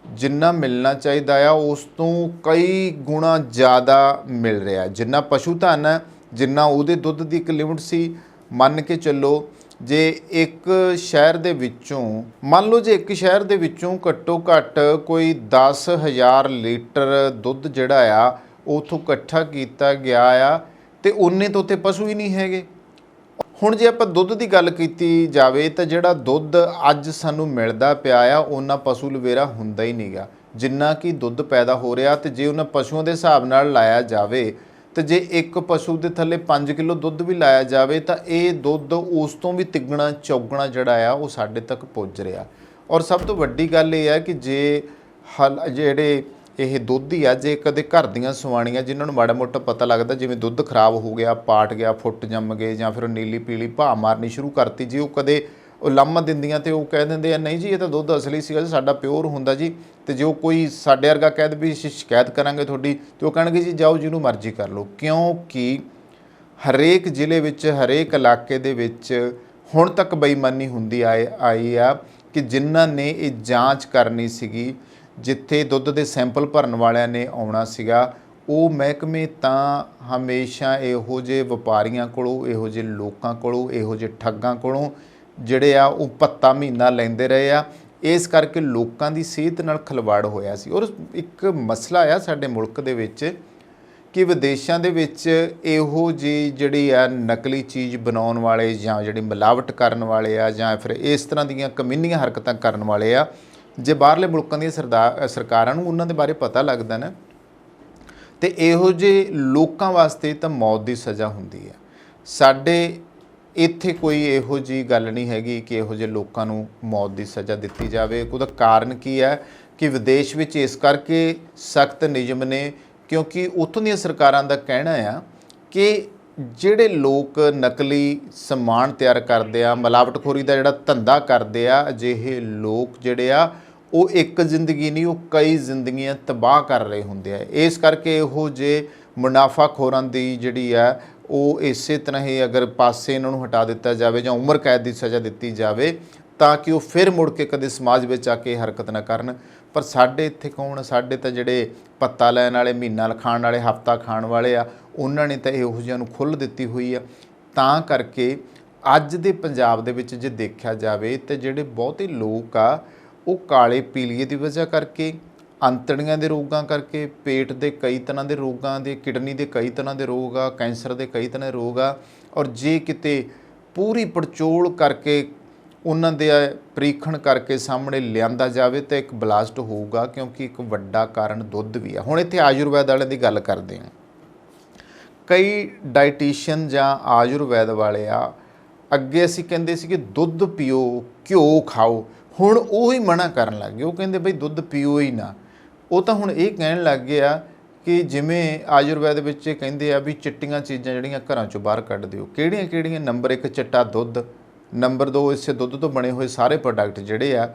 ਜਿੰਨਾ ਮਿਲਣਾ ਚਾਹੀਦਾ ਆ ਉਸ ਤੋਂ ਕਈ ਗੁਣਾ ਜ਼ਿਆਦਾ ਮਿਲ ਰਿਹਾ। ਜਿੰਨਾ ਪਸ਼ੂ ਧਨ ਹੈ, ਜਿੰਨਾ ਉਹਦੇ ਦੁੱਧ ਦੀ ਇੱਕ ਲਿਮਿਟ ਸੀ, ਮੰਨ ਕੇ ਚੱਲੋ ਜੇ ਇੱਕ ਸ਼ਹਿਰ ਦੇ ਵਿੱਚੋਂ ਮੰਨ ਲਓ ਜੇ ਇੱਕ ਸ਼ਹਿਰ ਦੇ ਵਿੱਚੋਂ ਘੱਟੋ ਘੱਟ ਕੋਈ 10,000 ਲੀਟਰ ਦੁੱਧ ਜਿਹੜਾ ਆ ਉੱਥੋਂ ਇਕੱਠਾ ਕੀਤਾ ਗਿਆ ਆ ਤੇ ਉਨੇ ਤੋਂ ਉੱਤੇ ਪਸ਼ੂ ਹੀ ਨਹੀਂ ਹੈਗੇ। ਹੁਣ ਜੇ ਆਪਾਂ ਦੁੱਧ ਦੀ ਗੱਲ ਕੀਤੀ ਜਾਵੇ ਤਾਂ ਜਿਹੜਾ ਦੁੱਧ ਅੱਜ ਸਾਨੂੰ ਮਿਲਦਾ ਪਿਆ ਆ ਉਹਨਾਂ ਪਸ਼ੂ ਲਵੇਰਾ ਹੁੰਦਾ ਹੀ ਨਹੀਂਗਾ ਜਿੰਨਾ ਕਿ ਦੁੱਧ ਪੈਦਾ ਹੋ ਰਿਹਾ। ਤੇ ਜੇ ਉਹਨਾਂ ਪਸ਼ੂਆਂ ਦੇ ਹਿਸਾਬ ਨਾਲ ਲਾਇਆ ਜਾਵੇ ਤੇ ਜੇ ਇੱਕ ਪਸ਼ੂ ਦੇ ਥੱਲੇ 5 ਕਿਲੋ ਦੁੱਧ ਵੀ ਲਾਇਆ ਜਾਵੇ ਤਾਂ ਇਹ ਦੁੱਧ ਉਸ ਤੋਂ ਵੀ ਤਿੱਗਣਾ ਚੌਗਣਾ ਜਿਹੜਾ ਆ ਉਹ ਸਾਡੇ ਤੱਕ ਪੁੱਜ ਰਿਹਾ। ਔਰ ਸਭ ਤੋਂ ਵੱਡੀ ਗੱਲ ਇਹ ਹੈ ਕਿ ਜੇ ਜਿਹੜੇ ਇਹ ਦੁੱਧ ਆ, ਜੇ ਕਦੇ ਘਰ ਦੀਆਂ ਸਵਾਣੀਆਂ ਜਿਨ੍ਹਾਂ ਨੂੰ ਮਾੜਾ ਮੋਟਾ ਪਤਾ ਲੱਗਦਾ, ਜਿਵੇਂ ਦੁੱਧ ਖਰਾਬ ਹੋ ਗਿਆ, ਪਾਟ ਗਿਆ, ਫੁੱਟ ਜੰਮ ਗਏ ਜਾਂ ਫਿਰ ਨੀਲੀ ਪੀਲੀ ਭਾਅ ਮਾਰਨੀ ਸ਼ੁਰੂ ਕਰਤੀ, ਜੇ ਉਹ ਕਦੇ ਉਹ ਲਾਮਾ ਦਿੰਦੀਆਂ ਤੇ ਉਹ ਕਹਿ ਦਿੰਦੇ ਆ ਨਹੀਂ ਜੀ ਇਹ ਤਾਂ ਦੁੱਧ ਅਸਲੀ ਸੀਗਾ ਜੀ, ਸਾਡਾ ਪਿਓਰ ਹੁੰਦਾ ਜੀ। ਤੇ ਜੋ ਕੋਈ ਸਾਡੇ ਵਰਗਾ ਕਹਿ ਦੇ ਵੀ ਅਸੀਂ ਸ਼ਿਕਾਇਤ ਕਰਾਂਗੇ ਤੁਹਾਡੀ, ਤੇ ਉਹ ਕਹਿਣਗੇ ਜੀ ਜਾਓ ਜਿਹਨੂੰ ਮਰਜ਼ੀ ਕਰ ਲਓ। ਕਿਉਂਕਿ ਹਰੇਕ ਜ਼ਿਲ੍ਹੇ ਵਿੱਚ, ਹਰੇਕ ਇਲਾਕੇ ਦੇ ਵਿੱਚ ਹੁਣ ਤੱਕ ਬੇਈਮਾਨੀ ਹੁੰਦੀ ਆਈ ਆ ਕਿ ਜਿਨ੍ਹਾਂ ਨੇ ਇਹ ਜਾਂਚ ਕਰਨੀ ਸੀਗੀ, ਜਿੱਥੇ ਦੁੱਧ ਦੇ ਸੈਂਪਲ ਭਰਨ ਵਾਲਿਆਂ ਨੇ ਆਉਣਾ ਸੀਗਾ, ਉਹ ਮਹਿਕਮੇ ਤਾਂ ਹਮੇਸ਼ਾ ਇਹੋ ਜਿਹੇ ਵਪਾਰੀਆਂ ਕੋਲੋਂ, ਇਹੋ ਜਿਹੇ ਲੋਕਾਂ ਕੋਲੋਂ, ਇਹੋ ਜਿਹੇ ਠੱਗਾਂ ਕੋਲੋਂ ਜਿਹੜੇ ਆ ਉਹ ਭੱਤਾ ਮਹੀਨਾ ਲੈਂਦੇ ਰਹੇ ਆ। ਇਸ ਕਰਕੇ ਲੋਕਾਂ ਦੀ ਸਿਹਤ ਨਾਲ ਖਿਲਵਾੜ ਹੋਇਆ ਸੀ। ਔਰ ਇੱਕ ਮਸਲਾ ਆ ਸਾਡੇ ਮੁਲਕ ਦੇ ਵਿੱਚ ਕਿ ਵਿਦੇਸ਼ਾਂ ਦੇ ਵਿੱਚ ਇਹੋ ਜਿਹੀ ਜਿਹੜੀ ਆ ਨਕਲੀ ਚੀਜ਼ ਬਣਾਉਣ ਵਾਲੇ ਜਾਂ ਜਿਹੜੀ ਮਿਲਾਵਟ ਕਰਨ ਵਾਲੇ ਆ ਜਾਂ ਫਿਰ ਇਸ ਤਰ੍ਹਾਂ ਦੀਆਂ ਕਮੀਨੀਆਂ ਹਰਕਤਾਂ ਕਰਨ ਵਾਲੇ ਆ, ਜੇ ਬਾਹਰਲੇ ਮੁਲਕਾਂ ਦੀਆਂ ਸਰਕਾਰਾਂ ਨੂੰ ਉਹਨਾਂ ਦੇ ਬਾਰੇ ਪਤਾ ਲੱਗਦਾ ਨਾ, ਤੇ ਇਹੋ ਜਿਹੇ ਲੋਕਾਂ ਵਾਸਤੇ ਤਾਂ ਮੌਤ ਦੀ ਸਜ਼ਾ ਹੁੰਦੀ ਹੈ। ਸਾਡੇ ਇੱਥੇ ਕੋਈ ਇਹੋ ਜਿਹੀ ਗੱਲ ਨਹੀਂ ਹੈਗੀ ਕਿ ਇਹੋ ਜਿਹੇ ਲੋਕਾਂ ਨੂੰ ਮੌਤ ਦੀ ਸਜ਼ਾ ਦਿੱਤੀ ਜਾਵੇ। ਉਹਦਾ ਕਾਰਨ ਕੀ ਹੈ ਕਿ ਵਿਦੇਸ਼ ਵਿੱਚ ਇਸ ਕਰਕੇ ਸਖਤ ਨਿਯਮ ਨੇ ਕਿਉਂਕਿ ਉੱਥੋਂ ਦੀਆਂ ਸਰਕਾਰਾਂ ਦਾ ਕਹਿਣਾ ਆ ਕਿ ਜਿਹੜੇ ਲੋਕ ਨਕਲੀ ਸਮਾਨ ਤਿਆਰ ਕਰਦੇ ਆ, ਮਿਲਾਵਟਖੋਰੀ ਦਾ ਜਿਹੜਾ ਧੰਦਾ ਕਰਦੇ ਆ, ਅਜਿਹੇ ਲੋਕ ਜਿਹੜੇ ਆ ਉਹ ਇੱਕ ਜ਼ਿੰਦਗੀ ਨਹੀਂ, ਉਹ ਕਈ ਜ਼ਿੰਦਗੀਆਂ ਤਬਾਹ ਕਰ ਰਹੇ ਹੁੰਦੇ ਆ। ਇਸ ਕਰਕੇ ਇਹੋ ਜਿਹੇ ਮੁਨਾਫਾਖੋਰਾਂ ਦੀ ਜਿਹੜੀ ਆ ਉਹ ਇਸੇ ਤਰ੍ਹਾਂ ਹੀ ਅਗਰ ਪਾਸੇ ਇਹਨਾਂ ਨੂੰ ਹਟਾ ਦਿੱਤਾ ਜਾਵੇ ਜਾਂ ਉਮਰ ਕੈਦ ਦੀ ਸਜ਼ਾ ਦਿੱਤੀ ਜਾਵੇ ਤਾਂ ਕਿ ਉਹ ਫਿਰ ਮੁੜ ਕੇ ਕਦੇ ਸਮਾਜ ਵਿੱਚ ਆ ਕੇ ਹਰਕਤ ਨਾ ਕਰਨ। ਪਰ ਸਾਡੇ ਇੱਥੇ ਕੌਣ, ਸਾਡੇ ਤਾਂ ਜਿਹੜੇ ਪੱਤਾ ਲੈਣ ਵਾਲੇ, ਮਹੀਨਾ ਖਾਣ ਵਾਲੇ, ਹਫ਼ਤਾ ਖਾਣ ਵਾਲੇ ਆ, ਉਹਨਾਂ ਨੇ ਤਾਂ ਇਹੋ ਜਿਹਿਆਂ ਨੂੰ ਖੁੱਲ੍ਹ ਦਿੱਤੀ ਹੋਈ ਆ। ਤਾਂ ਕਰਕੇ ਅੱਜ ਦੇ ਪੰਜਾਬ ਦੇ ਵਿੱਚ ਜੇ ਦੇਖਿਆ ਜਾਵੇ ਤਾਂ ਜਿਹੜੇ ਬਹੁਤੇ ਲੋਕ ਆ ਉਹ ਕਾਲੇ ਪੀਲੀਏ ਦੀ ਵਜ੍ਹਾ ਕਰਕੇ, ਅੰਤੜੀਆਂ ਦੇ ਰੋਗਾਂ ਕਰਕੇ, ਪੇਟ ਦੇ ਕਈ ਤਰ੍ਹਾਂ ਦੇ ਰੋਗਾਂ ਦੇ, ਕਿਡਨੀ ਦੇ ਕਈ ਤਰ੍ਹਾਂ ਦੇ ਰੋਗ ਆ, ਕੈਂਸਰ ਦੇ ਕਈ ਤਰ੍ਹਾਂ ਦੇ ਰੋਗ ਆ। ਔਰ ਜੇ ਕਿਤੇ ਪੂਰੀ ਪੜਚੋਲ ਕਰਕੇ ਉਹਨਾਂ ਦੇ ਪ੍ਰੀਖਣ ਕਰਕੇ ਸਾਹਮਣੇ ਲਿਆਂਦਾ ਜਾਵੇ ਤਾਂ ਇੱਕ ਬਲਾਸਟ ਹੋਊਗਾ, ਕਿਉਂਕਿ ਇੱਕ ਵੱਡਾ ਕਾਰਨ ਦੁੱਧ ਵੀ ਆ। ਹੁਣ ਇੱਥੇ ਆਯੁਰਵੈਦ ਵਾਲਿਆਂ ਦੀ ਗੱਲ ਕਰਦੇ ਹਾਂ। ਕਈ ਡਾਈਟੀਸ਼ੀਅਨ ਜਾਂ ਆਯੁਰਵੈਦ ਵਾਲੇ ਆ, ਅੱਗੇ ਅਸੀਂ ਕਹਿੰਦੇ ਸੀ ਕਿ ਦੁੱਧ ਪੀਓ, ਘਿਓ ਖਾਓ, ਹੁਣ ਉਹ ਹੀ ਮਨਾ ਕਰਨ ਲੱਗ ਗਏ। ਉਹ ਕਹਿੰਦੇ ਬਈ ਦੁੱਧ ਪੀਓ ਹੀ ਨਾ। ਉਹ ਤਾਂ ਹੁਣ ਇਹ ਕਹਿਣ ਲੱਗ ਗਏ ਆ ਕਿ ਜਿਵੇਂ ਆਯੁਰਵੈਦ ਵਿੱਚ ਇਹ ਕਹਿੰਦੇ ਆ ਵੀ ਚਿੱਟੀਆਂ ਚੀਜ਼ਾਂ ਜਿਹੜੀਆਂ ਘਰਾਂ ਚੋਂ ਬਾਹਰ ਕੱਢ ਦਿਓ। ਕਿਹੜੀਆਂ ਕਿਹੜੀਆਂ? ਨੰਬਰ 1 ਚਿੱਟਾ ਦੁੱਧ, ਨੰਬਰ 2 ਇਸੇ ਦੁੱਧ ਤੋਂ ਬਣੇ ਹੋਏ ਸਾਰੇ ਪ੍ਰੋਡਕਟ ਜਿਹੜੇ ਆ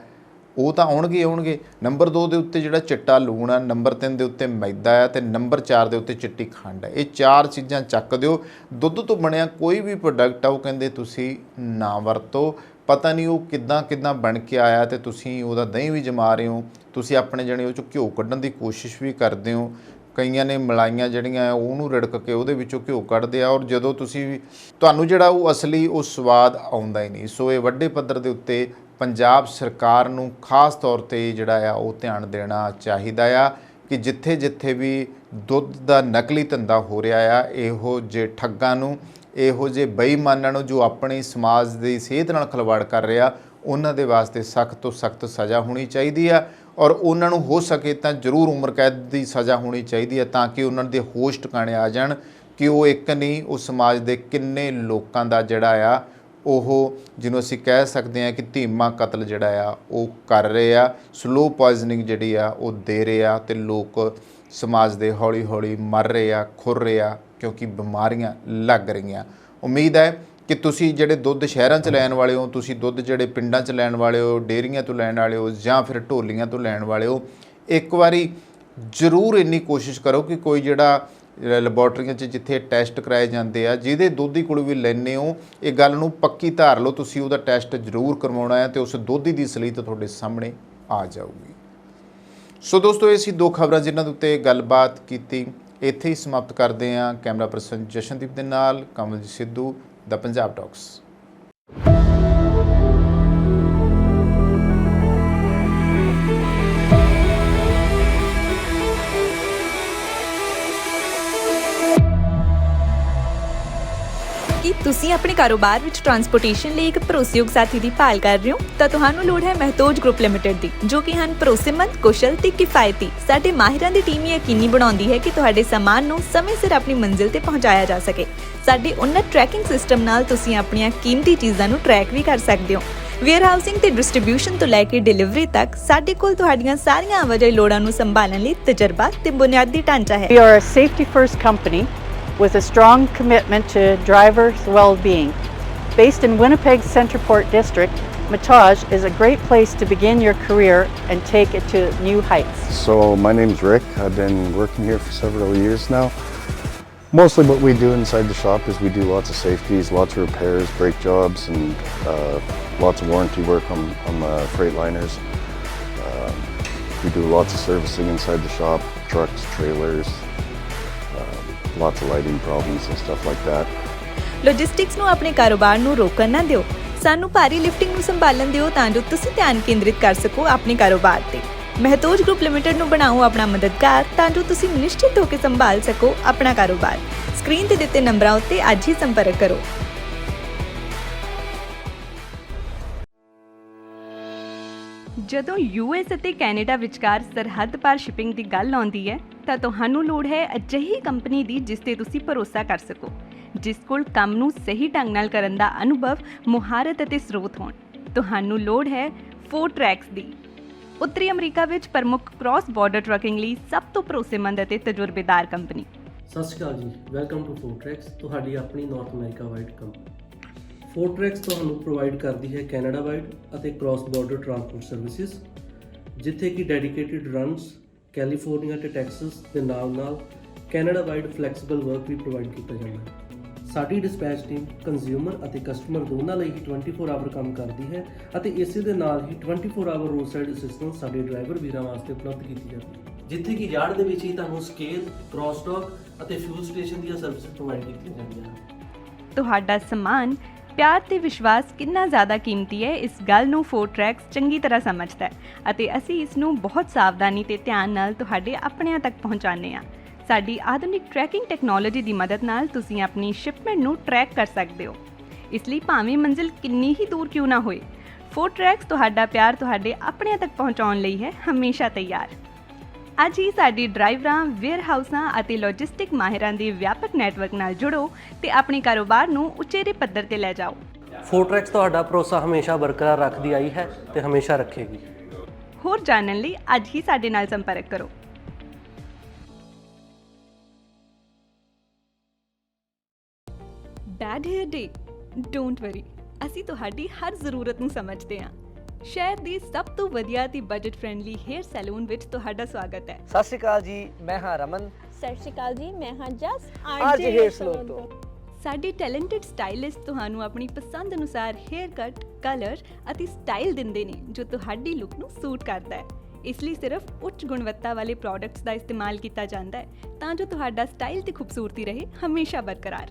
ਉਹ ਤਾਂ ਆਉਣਗੇ। ਨੰਬਰ 2 ਦੇ ਉੱਤੇ ਜਿਹੜਾ ਚਿੱਟਾ ਲੂਣ ਆ, ਨੰਬਰ 3 ਦੇ ਉੱਤੇ ਮੈਦਾ ਆ, ਤੇ ਨੰਬਰ 4 ਦੇ ਉੱਤੇ ਚਿੱਟੀ ਖੰਡ ਆ। ਇਹ 4 ਚੀਜ਼ਾਂ ਚੱਕ ਦਿਓ। ਦੁੱਧ ਤੋਂ ਬਣਿਆ ਕੋਈ ਵੀ ਪ੍ਰੋਡਕਟ ਆ ਉਹ ਕਹਿੰਦੇ ਤੁਸੀਂ ਨਾ ਵਰਤੋ। ਪਤਾ ਨਹੀਂ ਉਹ ਕਿੱਦਾਂ ਬਣ ਕੇ ਆਇਆ ਤੇ ਤੁਸੀਂ ਉਹਦਾ ਦਹੀਂ ਵੀ ਜਮਾ ਰਹੇ ਹੋ, ਤੁਸੀਂ ਆਪਣੇ ਜਣੇ ਉਹ 'ਚੋਂ ਘਿਓ ਕੱਢਣ ਦੀ ਕੋਸ਼ਿਸ਼ ਵੀ ਕਰਦੇ ਹੋ। ਕਈਆਂ ਨੇ ਮਲਾਈਆਂ ਜਿਹੜੀਆਂ ਉਹਨੂੰ ਰਿੜਕ ਕੇ ਉਹਦੇ ਵਿੱਚੋਂ ਘਿਓ ਕੱਢਦੇ ਆ, ਔਰ ਜਦੋਂ ਤੁਸੀਂ ਤੁਹਾਨੂੰ ਜਿਹੜਾ ਉਹ ਅਸਲੀ ਉਹ ਸਵਾਦ ਆਉਂਦਾ ਹੀ ਨਹੀਂ। ਸੋ ਇਹ ਵੱਡੇ ਪੱਧਰ ਦੇ ਉੱਤੇ ਪੰਜਾਬ ਸਰਕਾਰ ਨੂੰ ਖਾਸ ਤੌਰ 'ਤੇ ਜਿਹੜਾ ਆ ਉਹ ਧਿਆਨ ਦੇਣਾ ਚਾਹੀਦਾ ਆ ਕਿ ਜਿੱਥੇ ਵੀ ਦੁੱਧ ਦਾ ਨਕਲੀ ਧੰਦਾ ਹੋ ਰਿਹਾ ਆ, ਇਹੋ ਜਿਹੇ ਠੱਗਾਂ ਨੂੰ, ਇਹੋ ਜਿਹੇ ਬੇਈਮਾਨਾਂ ਨੂੰ ਜੋ ਆਪਣੀ ਸਮਾਜ ਦੀ ਸਿਹਤ ਨਾਲ ਖਿਲਵਾੜ ਕਰ ਰਿਹਾ, ਉਹਨਾਂ ਦੇ ਵਾਸਤੇ ਸਖਤ ਤੋਂ ਸਖਤ ਸਜ਼ਾ ਹੋਣੀ ਚਾਹੀਦੀ ਆ। ਔਰ ਉਹਨਾਂ ਨੂੰ ਹੋ ਸਕੇ ਤਾਂ ਜ਼ਰੂਰ ਉਮਰ ਕੈਦ ਦੀ ਸਜ਼ਾ ਹੋਣੀ ਚਾਹੀਦੀ ਹੈ, ਤਾਂ ਕਿ ਉਹਨਾਂ ਦੇ ਹੋਸ਼ ਟਿਕਾਣੇ ਆ ਜਾਣ ਕਿ ਉਹ ਇੱਕ ਨਹੀਂ, ਉਹ ਸਮਾਜ ਦੇ ਕਿੰਨੇ ਲੋਕਾਂ ਦਾ ਜਿਹੜਾ ਆ ਉਹ ਜਿਹਨੂੰ ਅਸੀਂ ਕਹਿ ਸਕਦੇ ਹਾਂ ਕਿ ਧੀਮਾ ਕਤਲ ਜਿਹੜਾ ਆ ਉਹ ਕਰ ਰਹੇ ਆ, ਸਲੋ ਪੋਇਜ਼ਨਿੰਗ ਜਿਹੜੀ ਆ ਉਹ ਦੇ ਰਹੇ ਆ, ਅਤੇ ਲੋਕ ਸਮਾਜ ਦੇ ਹੌਲੀ ਹੌਲੀ ਮਰ ਰਹੇ ਆ, ਖੁਰ ਰਹੇ ਆ, ਕਿਉਂਕਿ ਬਿਮਾਰੀਆਂ ਲੱਗ ਰਹੀਆਂ। ਉਮੀਦ ਹੈ ਕਿ ਤੁਸੀਂ ਜਿਹੜੇ ਦੁੱਧ ਸ਼ਹਿਰਾਂ 'ਚ ਲੈਣ ਵਾਲੇ ਹੋ, ਤੁਸੀਂ ਦੁੱਧ ਜਿਹੜੇ ਪਿੰਡਾਂ 'ਚ ਲੈਣ ਵਾਲੇ ਹੋ, ਡੇਅਰੀਆਂ ਤੋਂ ਲੈਣ ਵਾਲੇ ਹੋ ਜਾਂ ਫਿਰ ਢੋਲੀਆਂ ਤੋਂ ਲੈਣ ਵਾਲੇ ਹੋ, ਇੱਕ ਵਾਰੀ ਜ਼ਰੂਰ ਇੰਨੀ ਕੋਸ਼ਿਸ਼ ਕਰੋ ਕਿ ਕੋਈ ਜਿਹੜਾ ਲੈਬੋਰਟਰੀਆਂ 'ਚ ਜਿੱਥੇ ਟੈਸਟ ਕਰਾਏ ਜਾਂਦੇ ਆ, ਜਿਹਦੇ ਦੋਧੀ ਕੋਲ ਵੀ ਲੈਂਦੇ ਹੋ, ਇਹ ਗੱਲ ਨੂੰ ਪੱਕੀ ਧਾਰ ਲਓ, ਤੁਸੀਂ ਉਹਦਾ ਟੈਸਟ ਜ਼ਰੂਰ ਕਰਵਾਉਣਾ ਹੈ ਅਤੇ ਉਸ ਦੋਧੀ ਦੀ ਅਸਲੀਅਤ ਤੁਹਾਡੇ ਸਾਹਮਣੇ ਆ ਜਾਊਗੀ। ਸੋ ਦੋਸਤੋ, ਇਹ ਸੀ 2 ਖਬਰਾਂ ਜਿਨ੍ਹਾਂ ਦੇ ਉੱਤੇ ਗੱਲਬਾਤ ਕੀਤੀ। ਇੱਥੇ ਹੀ ਸਮਾਪਤ ਕਰਦੇ ਹਾਂ। ਕੈਮਰਾ ਪਰਸਨ ਜਸ਼ਨਦੀਪ ਦੇ ਨਾਲ ਕਮਲਜੀਤ ਸਿੱਧੂ, ਦਾ ਪੰਜਾਬ ਟਾਕਸ। ਕੀ ਤੁਸੀਂ ਆਪਣੇ ਕਾਰੋਬਾਰ ਵਿੱਚ ਟਰਾਂਸਪੋਰਟੇਸ਼ਨ ਲਈ ਇੱਕ ਭਰੋਸੇਯੋਗ ਸਾਥੀ ਦੀ ਭਾਲ ਕਰ ਰਹੇ ਹੋ ਤਾਂ ਤੁਹਾਨੂੰ ਲੋੜ ਹੈ ਮਹਿਤੋਜ ਗਰੁੱਪ ਲਿਮਟਿਡ ਦੀ, ਜੋ ਕਿ ਹਨ ਭਰੋਸੇਮੰਦ, ਕੁਸ਼ਲ ਤੇ ਕਿਫਾਇਤੀ। ਸਾਡੇ ਮਾਹਿਰਾਂ ਦੀ ਟੀਮ ਯਕੀਨੀ ਬਣਾਉਂਦੀ ਹੈ ਕਿ ਤੁਹਾਡੇ ਸਾਮਾਨ ਨੂੰ ਸਮੇਂ ਸਿਰ ਆਪਣੀ ਮੰਜ਼ਿਲ ਤੇ ਪਹੁੰਚਾਇਆ ਜਾ ਸਕੇ। ਸਾਡੇ ਉન્નਤ ਟਰੈਕਿੰਗ ਸਿਸਟਮ ਨਾਲ ਤੁਸੀਂ ਆਪਣੀਆਂ ਕੀਮਤੀ ਚੀਜ਼ਾਂ ਨੂੰ ਟਰੈਕ ਵੀ ਕਰ ਸਕਦੇ ਹੋ। ਵੇਅਰਹਾਊਸਿੰਗ ਤੇ ਡਿਸਟ੍ਰੀਬਿਊਸ਼ਨ ਤੋਂ ਲੈ ਕੇ ਡਿਲੀਵਰੀ ਤੱਕ ਸਾਡੇ ਕੋਲ ਤੁਹਾਡੀਆਂ ਸਾਰੀਆਂ ਆਵਾਜਾਈ ਲੋੜਾਂ ਨੂੰ ਸੰਭਾਲਣ ਲਈ ਤਜਰਬਾ ਤੇ ਬੁਨਿਆਦੀ ਢਾਂਚਾ ਹੈ। We are a safety-first company with a strong commitment to drivers' well-being. Based in Winnipeg's Centreport district, Matage is a great place to begin your career and take it to new heights. So my name's Rick. I've been working here for several years now. Mostly what we do inside the shop is we do lots of safeties, lots of repairs, brake jobs, and lots of warranty work on freight liners. We do lots of servicing inside the shop, trucks, trailers, lots of lighting problems and stuff like that. Logistics ਨੂੰ ਆਪਣੇ ਕਾਰੋਬਾਰ ਨੂੰ ਰੋਕਣ ਨਾ ਦਿਓ। ਸਾਨੂੰ ਭਾਰੀ ਲਿਫਟਿੰਗ ਨੂੰ ਸੰਭਾਲਣ ਦਿਓ ਤਾਂ ਜੋ ਤੁਸੀਂ ਧਿਆਨ ਕੇਂਦਰਿਤ ਕਰ ਸਕੋ ਆਪਣੇ ਕਾਰੋਬਾਰ ਤੇ। ਮਹਿਤੋਜ ਗਰੁੱਪ ਲਿਮਟਿਡ ਨੂੰ ਬਣਾਓ ਆਪਣਾ ਮਦਦਗਾਰ ਤਾਂ ਜੋ ਤੁਸੀਂ ਨਿਸ਼ਚਿਤ ਹੋ ਕੇ ਸੰਭਾਲ ਸਕੋ ਆਪਣਾ ਕਾਰੋਬਾਰ। ਸਕਰੀਨ ਤੇ ਦਿੱਤੇ ਨੰਬਰਾਂ ਉੱਤੇ ਅੱਜ ਹੀ ਸੰਪਰਕ ਕਰੋ। ਜਦੋਂ ਯੂਐਸ ਅਤੇ ਕੈਨੇਡਾ ਵਿਚਕਾਰ ਸਰਹੱਦ ਪਾਰ ਸ਼ਿਪਿੰਗ ਦੀ ਗੱਲ ਆਉਂਦੀ ਹੈ ਤਾਂ ਤੁਹਾਨੂੰ ਲੋੜ ਹੈ ਅਜਿਹੀ ਕੰਪਨੀ ਦੀ ਜਿਸ ਤੇ ਤੁਸੀਂ ਭਰੋਸਾ ਕਰ ਸਕੋ, ਜਿਸ ਕੋਲ ਕੰਮ ਨੂੰ ਸਹੀ ਢੰਗ ਨਾਲ ਕਰਨ ਦਾ ਅਨੁਭਵ, ਮੁਹਾਰਤ ਅਤੇ ਸਰੋਤ ਹੋਣ। ਤੁਹਾਨੂੰ ਲੋੜ ਹੈ ਫੋਰਟਰੈਕਸ ਦੀ। ਉੱਤਰੀ ਅਮਰੀਕਾ ਵਿੱਚ ਪ੍ਰਮੁੱਖ ਕ੍ਰਾਸ ਬਾਰਡਰ ਟਰੱਕਿੰਗ ਲਈ ਸਭ ਤੋਂ ਭਰੋਸੇਮੰਦ ਅਤੇ ਤਜਰਬੇਦਾਰ ਕੰਪਨੀ। ਸਤਿ ਸ਼੍ਰੀ ਅਕਾਲ ਜੀ, ਵੈਲਕਮ ਟੂ ਫੋਰਟਰੈਕਸ, ਤੁਹਾਡੀ ਆਪਣੀ ਨਾਰਥ ਅਮਰੀਕਾ ਵਾਈਡ ਕੰਪਨੀ। ਫੋਰਟਰੈਕਸ ਤੁਹਾਨੂੰ ਪ੍ਰੋਵਾਈਡ ਕਰਦੀ ਹੈ ਕੈਨੇਡਾ ਵਾਈਡ ਅਤੇ ਕ੍ਰਾਸ ਬਾਰਡਰ ਟਰਾਂਸਪੋਰਟ ਸਰਵਿਸਿਜ਼, ਜਿੱਥੇ ਕਿ ਡੈਡੀਕੇਟਿਡ ਰਨਸ ਕੈਲੀਫੋਰਨੀਆ ਤੇ ਟੈਕਸਸ ਦੇ ਨਾਲ ਕੈਨੇਡਾ ਵਾਈਡ ਫਲੈਕਸੀਬਲ ਵਰਕ ਵੀ ਪ੍ਰੋਵਾਈਡ ਕੀਤਾ ਜਾਂਦਾ ਹੈ। ਸਾਡੀ ਡਿਸਪੈਚ ਟੀਮ ਕੰਜ਼ਿਊਮਰ ਅਤੇ ਕਸਟਮਰ ਦੋਨਾਂ ਲਈ ਹੀ 24 ਆਵਰ ਕੰਮ ਕਰਦੀ ਹੈ ਅਤੇ ਇਸੇ ਦੇ ਨਾਲ ਹੀ 24 ਆਵਰ ਰੋਡ ਸਾਈਡ ਅਸਿਸਟੈਂਸ ਸਾਡੇ ਡਰਾਈਵਰ ਵੀਰਾਂ ਵਾਸਤੇ ਉਪਲਬਧ ਕੀਤੀ ਜਾਂਦੀ ਹੈ, ਜਿੱਥੇ ਕਿ ਯਾਰਡ ਦੇ ਵਿੱਚ ਹੀ ਤੁਹਾਨੂੰ ਸਕੇਲ, ਕ੍ਰਾਸ ਟਾਕ ਅਤੇ ਫਿਊਲ ਸਟੇਸ਼ਨ ਦੀਆਂ ਸਰਵਿਸਿਜ਼ ਪ੍ਰੋਵਾਈਡ ਕੀਤੀਆਂ ਜਾਂਦੀਆਂ ਹਨ। ਤੁਹਾਡਾ ਸਮਾਨ, ਪਿਆਰ ਤੇ ਵਿਸ਼ਵਾਸ ਕਿੰਨਾ ਜ਼ਿਆਦਾ ਕੀਮਤੀ ਹੈ, ਇਸ ਗੱਲ ਨੂੰ ਫੋਰਟਰੈਕਸ ਚੰਗੀ ਤਰ੍ਹਾਂ ਸਮਝਦਾ ਹੈ ਅਤੇ ਅਸੀਂ ਇਸ ਨੂੰ ਬਹੁਤ ਸਾਵਧਾਨੀ ਤੇ ਧਿਆਨ ਨਾਲ ਤੁਹਾਡੇ ਆਪਣਿਆਂ ਤੱਕ ਪਹੁੰਚਾਉਂਦੇ ਹਾਂ। ਸਾਡੀ ਆਧੁਨਿਕ ਟਰੈਕਿੰਗ ਟੈਕਨੋਲੋਜੀ ਦੀ ਮਦਦ ਨਾਲ ਤੁਸੀਂ ਆਪਣੀ ਸ਼ਿਪਮੈਂਟ ਨੂੰ ਟਰੈਕ ਕਰ ਸਕਦੇ ਹੋ। ਇਸ ਲਈ ਭਾਵੇਂ ਮੰਜ਼ਿਲ ਕਿੰਨੀ ਹੀ ਦੂਰ ਕਿਉਂ ਨਾ ਹੋਏ, ਫੋਰਟਰੈਕਸ ਤੁਹਾਡਾ ਪਿਆਰ ਤੁਹਾਡੇ ਆਪਣਿਆਂ ਤੱਕ ਪਹੁੰਚਾਉਣ ਲਈ ਹੈ ਹਮੇਸ਼ਾ ਤਿਆਰ। ਅੱਜ ਹੀ ਸਾਡੀ ਡਰਾਈਵਰਾਂ, ਵੇਅਰਹਾਊਸਾਂ ਅਤੇ ਲੌਜਿਸਟਿਕ ਮਾਹਿਰਾਂ ਦੇ ਵਿਆਪਕ ਨੈਟਵਰਕ ਨਾਲ ਜੁੜੋ ਤੇ ਆਪਣੇ ਕਾਰੋਬਾਰ ਨੂੰ ਉਚੇਰੇ ਪੱਧਰ ਤੇ ਲੈ ਜਾਓ। ਫੋਰਟਰੈਕਸ ਤੁਹਾਡਾ ਭਰੋਸਾ ਹਮੇਸ਼ਾ ਬਰਕਰਾਰ ਰੱਖਦੀ ਆਈ ਹੈ ਤੇ ਹਮੇਸ਼ਾ ਰੱਖੇਗੀ। ਹੋਰ ਜਾਣਨ ਲਈ ਅੱਜ ਹੀ ਸਾਡੇ ਨਾਲ ਸੰਪਰਕ ਕਰੋ। Bad hair day? Don't worry, ਅਸੀਂ ਤੁਹਾਡੀ ਹਰ ਜ਼ਰੂਰਤ ਨੂੰ ਸਮਝਦੇ ਹਾਂ। ਸ਼ਹਿਰ ਦੀ ਸਭ ਤੋਂ ਵਧੀਆ ਤੇ ਬਜਟ ਫ੍ਰੈਂਡਲੀ ਹੇਅਰ ਸੈਲੂਨ ਵਿੱਚ ਤੁਹਾਡਾ ਸਵਾਗਤ ਹੈ। ਸਤਿ ਸ਼੍ਰੀ ਅਕਾਲ ਜੀ, ਮੈਂ ਹਾਂ ਰਮਨ। ਸਤਿ ਸ਼੍ਰੀ ਅਕਾਲ ਜੀ, ਮੈਂ ਹਾਂ ਜਸ ਆਰਜੇ ਹੇਅਰ ਸਲੂਨ ਤੋਂ। ਸਾਡੇ ਟੈਲੈਂਟਡ ਸਟਾਈਲਿਸਟ ਤੁਹਾਨੂੰ ਆਪਣੀ ਪਸੰਦ ਅਨੁਸਾਰ ਹੇਅਰ ਕੱਟ, ਕਲਰ ਅਤੇ ਸਟਾਈਲ ਦਿੰਦੇ ਨੇ ਜੋ ਤੁਹਾਡੀ ਲੁੱਕ ਨੂੰ ਸੂਟ ਕਰਦਾ ਹੈ। ਇਸ ਲਈ ਸਿਰਫ ਉੱਚ ਗੁਣਵੱਤਾ ਵਾਲੇ ਪ੍ਰੋਡਕਟਸ ਦਾ ਇਸਤੇਮਾਲ ਕੀਤਾ ਜਾਂਦਾ ਹੈ ਤਾਂ ਜੋ ਤੁਹਾਡਾ ਸਟਾਈਲ ਤੇ ਖੂਬਸੂਰਤੀ ਰਹੇ ਹਮੇਸ਼ਾ ਬਰਕਰਾਰ।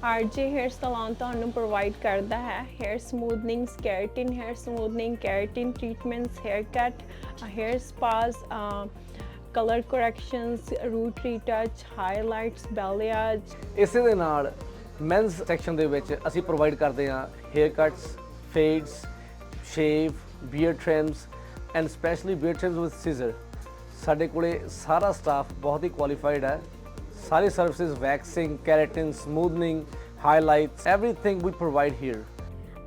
ਆਰਜੇ ਹੇਅਰ ਸਲੂਨ ਤੁਹਾਨੂੰ ਪ੍ਰੋਵਾਈਡ ਕਰਦਾ ਹੈ hair smoothing, keratin hair smoothing, keratin treatments, hair cut, hair spas, colour corrections, root retouch, highlights, balayage. ਇਸੇ ਦੇ ਨਾਲ ਮੈਨਸ ਸੈਕਸ਼ਨ ਦੇ ਵਿੱਚ ਅਸੀਂ ਪ੍ਰੋਵਾਈਡ ਕਰਦੇ ਹਾਂ haircuts, fades, shave, beard trims and specially beard trims with scissor. ਸਾਡੇ ਕੋਲੇ ਸਾਰਾ ਸਟਾਫ ਬਹੁਤ ਹੀ ਕੁਆਲੀਫਾਈਡ ਹੈ। ਸਾਰੀ services, waxing, keratin, smoothening, highlights, everything we provide here.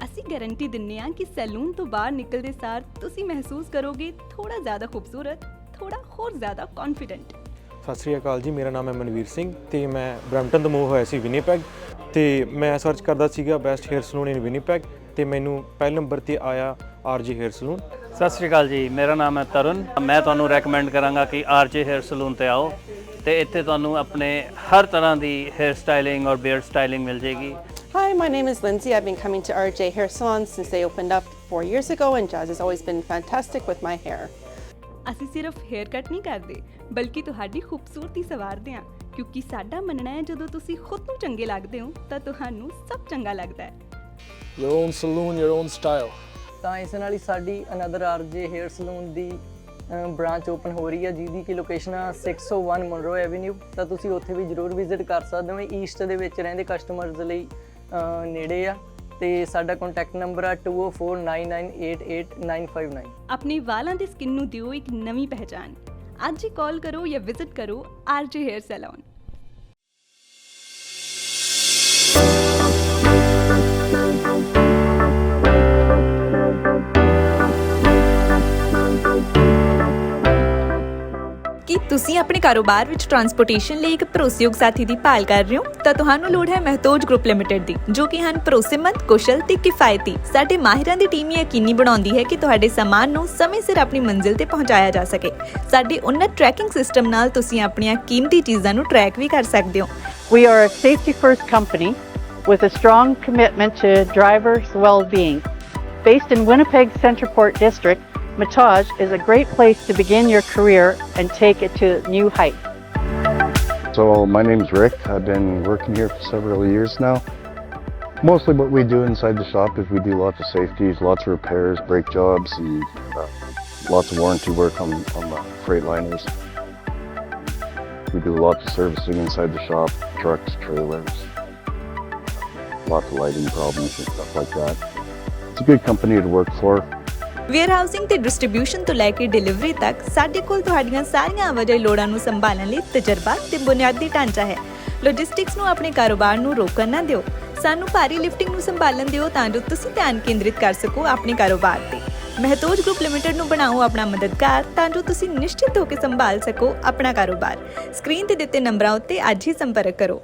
ਅਸੀਂ ਗਾਰੰਟੀ ਦਿੰਦੇ ਹਾਂ ਕਿ ਸੈਲੂਨ ਤੋਂ ਬਾਹਰ ਨਿਕਲਦੇ ਸਾਰ ਤੁਸੀਂ ਮਹਿਸੂਸ ਕਰੋਗੇ ਥੋੜਾ ਜ਼ਿਆਦਾ ਖੂਬਸੂਰਤ, ਥੋੜਾ ਹੋਰ ਜ਼ਿਆਦਾ ਕੌਨਫੀਡੈਂਟ। ਸਤਿ ਸ਼੍ਰੀ ਅਕਾਲ ਜੀ, ਮੇਰਾ ਨਾਮ ਹੈ ਮਨਵੀਰ ਸਿੰਘ ਤੇ ਮੈਂ ਬਰੈਂਪਟਨ ਤੋਂ ਮੂਵ ਹੋਇਆ ਸੀ ਵਿਨੀਪੈਗ ਤੇ ਮੈਂ ਸਰਚ ਕਰਦਾ ਸੀਗਾ ਬੈਸਟ ਹੇਅਰ ਸਲੂਨ ਇਨ ਵਿਨੀਪੈਗ ਤੇ ਮੈਨੂੰ ਪਹਿਲੇ ਨੰਬਰ ਤੇ ਆਇਆ ਆਰਜੇ ਹੇਅਰ ਸਲੂਨ। ਸਤਿ ਸ਼੍ਰੀ ਅਕਾਲ ਜੀ, ਮੇਰਾ ਨਾਮ ਹੈ ਤਰੁਣ। ਮੈਂ ਤੁਹਾਨੂੰ ਰეკਮੈਂਡ ਕਰਾਂਗਾ ਕਿ ਆਰਜੇ ਹੇਅਰ ਸਲੂਨ ਤੇ ਆਓ ਤੇ ਇੱਥੇ ਤੁਹਾਨੂੰ ਆਪਣੇ ਹਰ ਤਰ੍ਹਾਂ ਦੀ ਹੇਅਰ ਸਟਾਈਲਿੰਗ ਔਰ ਬੀਅਰਡ ਸਟਾਈਲਿੰਗ ਮਿਲ ਜੇਗੀ। Hi, my name is Lindsay. I've been coming to RJ Hair Salon since they opened up 4 years ago, and Jazz has always been fantastic with my hair. ਅਸੀਂ ਸਿਰਫ ਹੇਅਰ ਕੱਟ ਨਹੀਂ ਕਰਦੇ ਬਲਕਿ ਤੁਹਾਡੀ ਖੂਬਸੂਰਤੀ ਸੰਵਾਰਦੇ ਹਾਂ, ਕਿਉਂਕਿ ਸਾਡਾ ਮੰਨਣਾ ਹੈ ਜਦੋਂ ਤੁਸੀਂ ਖੁਦ ਨੂੰ ਚੰਗੇ ਲੱਗਦੇ ਹੋ ਤਾਂ ਤੁਹਾਨੂੰ ਸਭ ਚੰਗਾ ਲੱਗਦਾ ਹੈ। Your own saloon, your own style. ਤਾਂ ਇਸ ਨਾਲ ਹੀ ਸਾਡੀ ਅਨਦਰ ਆਰਜੇ ਹੇਅਰ ਸਲੂਨ ਦੀ ਬ੍ਰਾਂਚ ਓਪਨ ਹੋ ਰਹੀ ਹੈ, ਜਿਹਦੀ ਕਿ ਲੋਕੇਸ਼ਨ ਆ 601 ਮਨਰੋ ਐਵਨਿਊ। ਤਾਂ ਤੁਸੀਂ ਉੱਥੇ ਵੀ ਜ਼ਰੂਰ ਵਿਜ਼ਿਟ ਕਰ ਸਕਦੇ ਹੋ। ਈਸਟ ਦੇ ਵਿੱਚ ਰਹਿੰਦੇ ਕਸਟਮਰਸ ਲਈ ਨੇੜੇ ਆ ਤੇ ਸਾਡਾ ਕੰਟੈਕਟ ਨੰਬਰ ਆ 2049988959 ਆਪਣੇ ਵਾਲਾਂ ਦੀ ਸਕਿਨ ਨੂੰ ਦਿਓ ਇੱਕ ਨਵੀਂ ਪਹਿਚਾਨ। ਅੱਜ ਹੀ ਕਾਲ ਕਰੋ ਜਾਂ ਵਿਜ਼ਿਟ ਕਰੋ RJ Hair Salon। ਕੀ ਤੁਸੀਂ ਆਪਣੇ ਕਾਰੋਬਾਰ ਵਿੱਚ ਟਰਾਂਸਪੋਰਟੇਸ਼ਨ ਲਈ ਇੱਕ ਭਰੋਸੇਯੋਗ ਸਾਥੀ ਦੀ ਭਾਲ ਕਰ ਰਹੇ ਹੋ ਤਾਂ ਤੁਹਾਨੂੰ ਲੋੜ ਹੈ ਮਹਿਤੋਜ ਗਰੁੱਪ ਲਿਮਟਿਡ ਦੀ, ਜੋ ਕਿ ਹਨ ਭਰੋਸੇਮੰਦ, ਕੁਸ਼ਲ ਤੇ ਕਿਫਾਇਤੀ। ਸਾਡੇ ਮਾਹਿਰਾਂ ਦੀ ਟੀਮ ਯਕੀਨੀ ਬਣਾਉਂਦੀ ਹੈ ਕਿ ਤੁਹਾਡੇ ਸਾਮਾਨ ਨੂੰ ਸਮੇਂ ਸਿਰ ਆਪਣੀ ਮੰਜ਼ਿਲ ਤੇ ਪਹੁੰਚਾਇਆ ਜਾ ਸਕੇ। ਸਾਡੇ ਉੱਨਤ ਟਰੈਕਿੰਗ ਸਿਸਟਮ ਨਾਲ ਤੁਸੀਂ ਆਪਣੀਆਂ ਕੀਮਤੀ ਚੀਜ਼ਾਂ ਨੂੰ ਟਰੈਕ ਵੀ ਕਰ ਸਕਦੇ ਹੋ। We are a safety-first company with a strong commitment to drivers' well-being. Based in Winnipeg Centreport District, Matage is a great place to begin your career and take it to new heights. So my name's Rick. I've been working here for several years now. Mostly what we do inside the shop is we do lots of safeties, lots of repairs, brake jobs, and lots of warranty work on the Freightliners. We do lots of servicing inside the shop, trucks, trailers, lots of lighting problems and stuff like that. It's a good company to work for. Warehousing ਤੇ ਡਿਸਟ੍ਰੀਬਿਊਸ਼ਨ ਤੋਂ ਲੈ ਕੇ ਡਿਲੀਵਰੀ ਤੱਕ ਸਾਡੇ ਕੋਲ ਤੁਹਾਡੀਆਂ ਸਾਰੀਆਂ ਆਵਾਜਾਈ ਲੋੜਾਂ ਨੂੰ ਸੰਭਾਲਣ ਲਈ ਤਜਰਬਾ ਤੇ ਬੁਨਿਆਦੀ ਢਾਂਚਾ ਹੈ। ਲੌਜਿਸਟਿਕਸ ਨੂੰ ਆਪਣੇ ਕਾਰੋਬਾਰ ਨੂੰ ਰੋਕਣ ਨਾ ਦਿਓ। ਸਾਨੂੰ ਭਾਰੀ ਲਿਫਟਿੰਗ ਨੂੰ ਸੰਭਾਲਣ ਦਿਓ ਤਾਂ ਜੋ ਤੁਸੀਂ ਧਿਆਨ ਕੇਂਦਰਿਤ ਕਰ ਸਕੋ ਆਪਣੇ ਕਾਰੋਬਾਰ ਤੇ। ਮਹਿਤੋਜ ਗਰੁੱਪ ਲਿਮਟਿਡ ਨੂੰ ਬਣਾਓ ਆਪਣਾ ਮਦਦਗਾਰ ਤਾਂ ਜੋ ਤੁਸੀਂ ਨਿਸ਼ਚਿਤ ਹੋ ਕੇ ਸੰਭਾਲ ਸਕੋ ਆਪਣਾ ਕਾਰੋਬਾਰ। ਸਕਰੀਨ ਤੇ ਦਿੱਤੇ ਨੰਬਰਾਂ ਉੱਤੇ ਅੱਜ ਹੀ ਸੰਪਰਕ ਕਰੋ।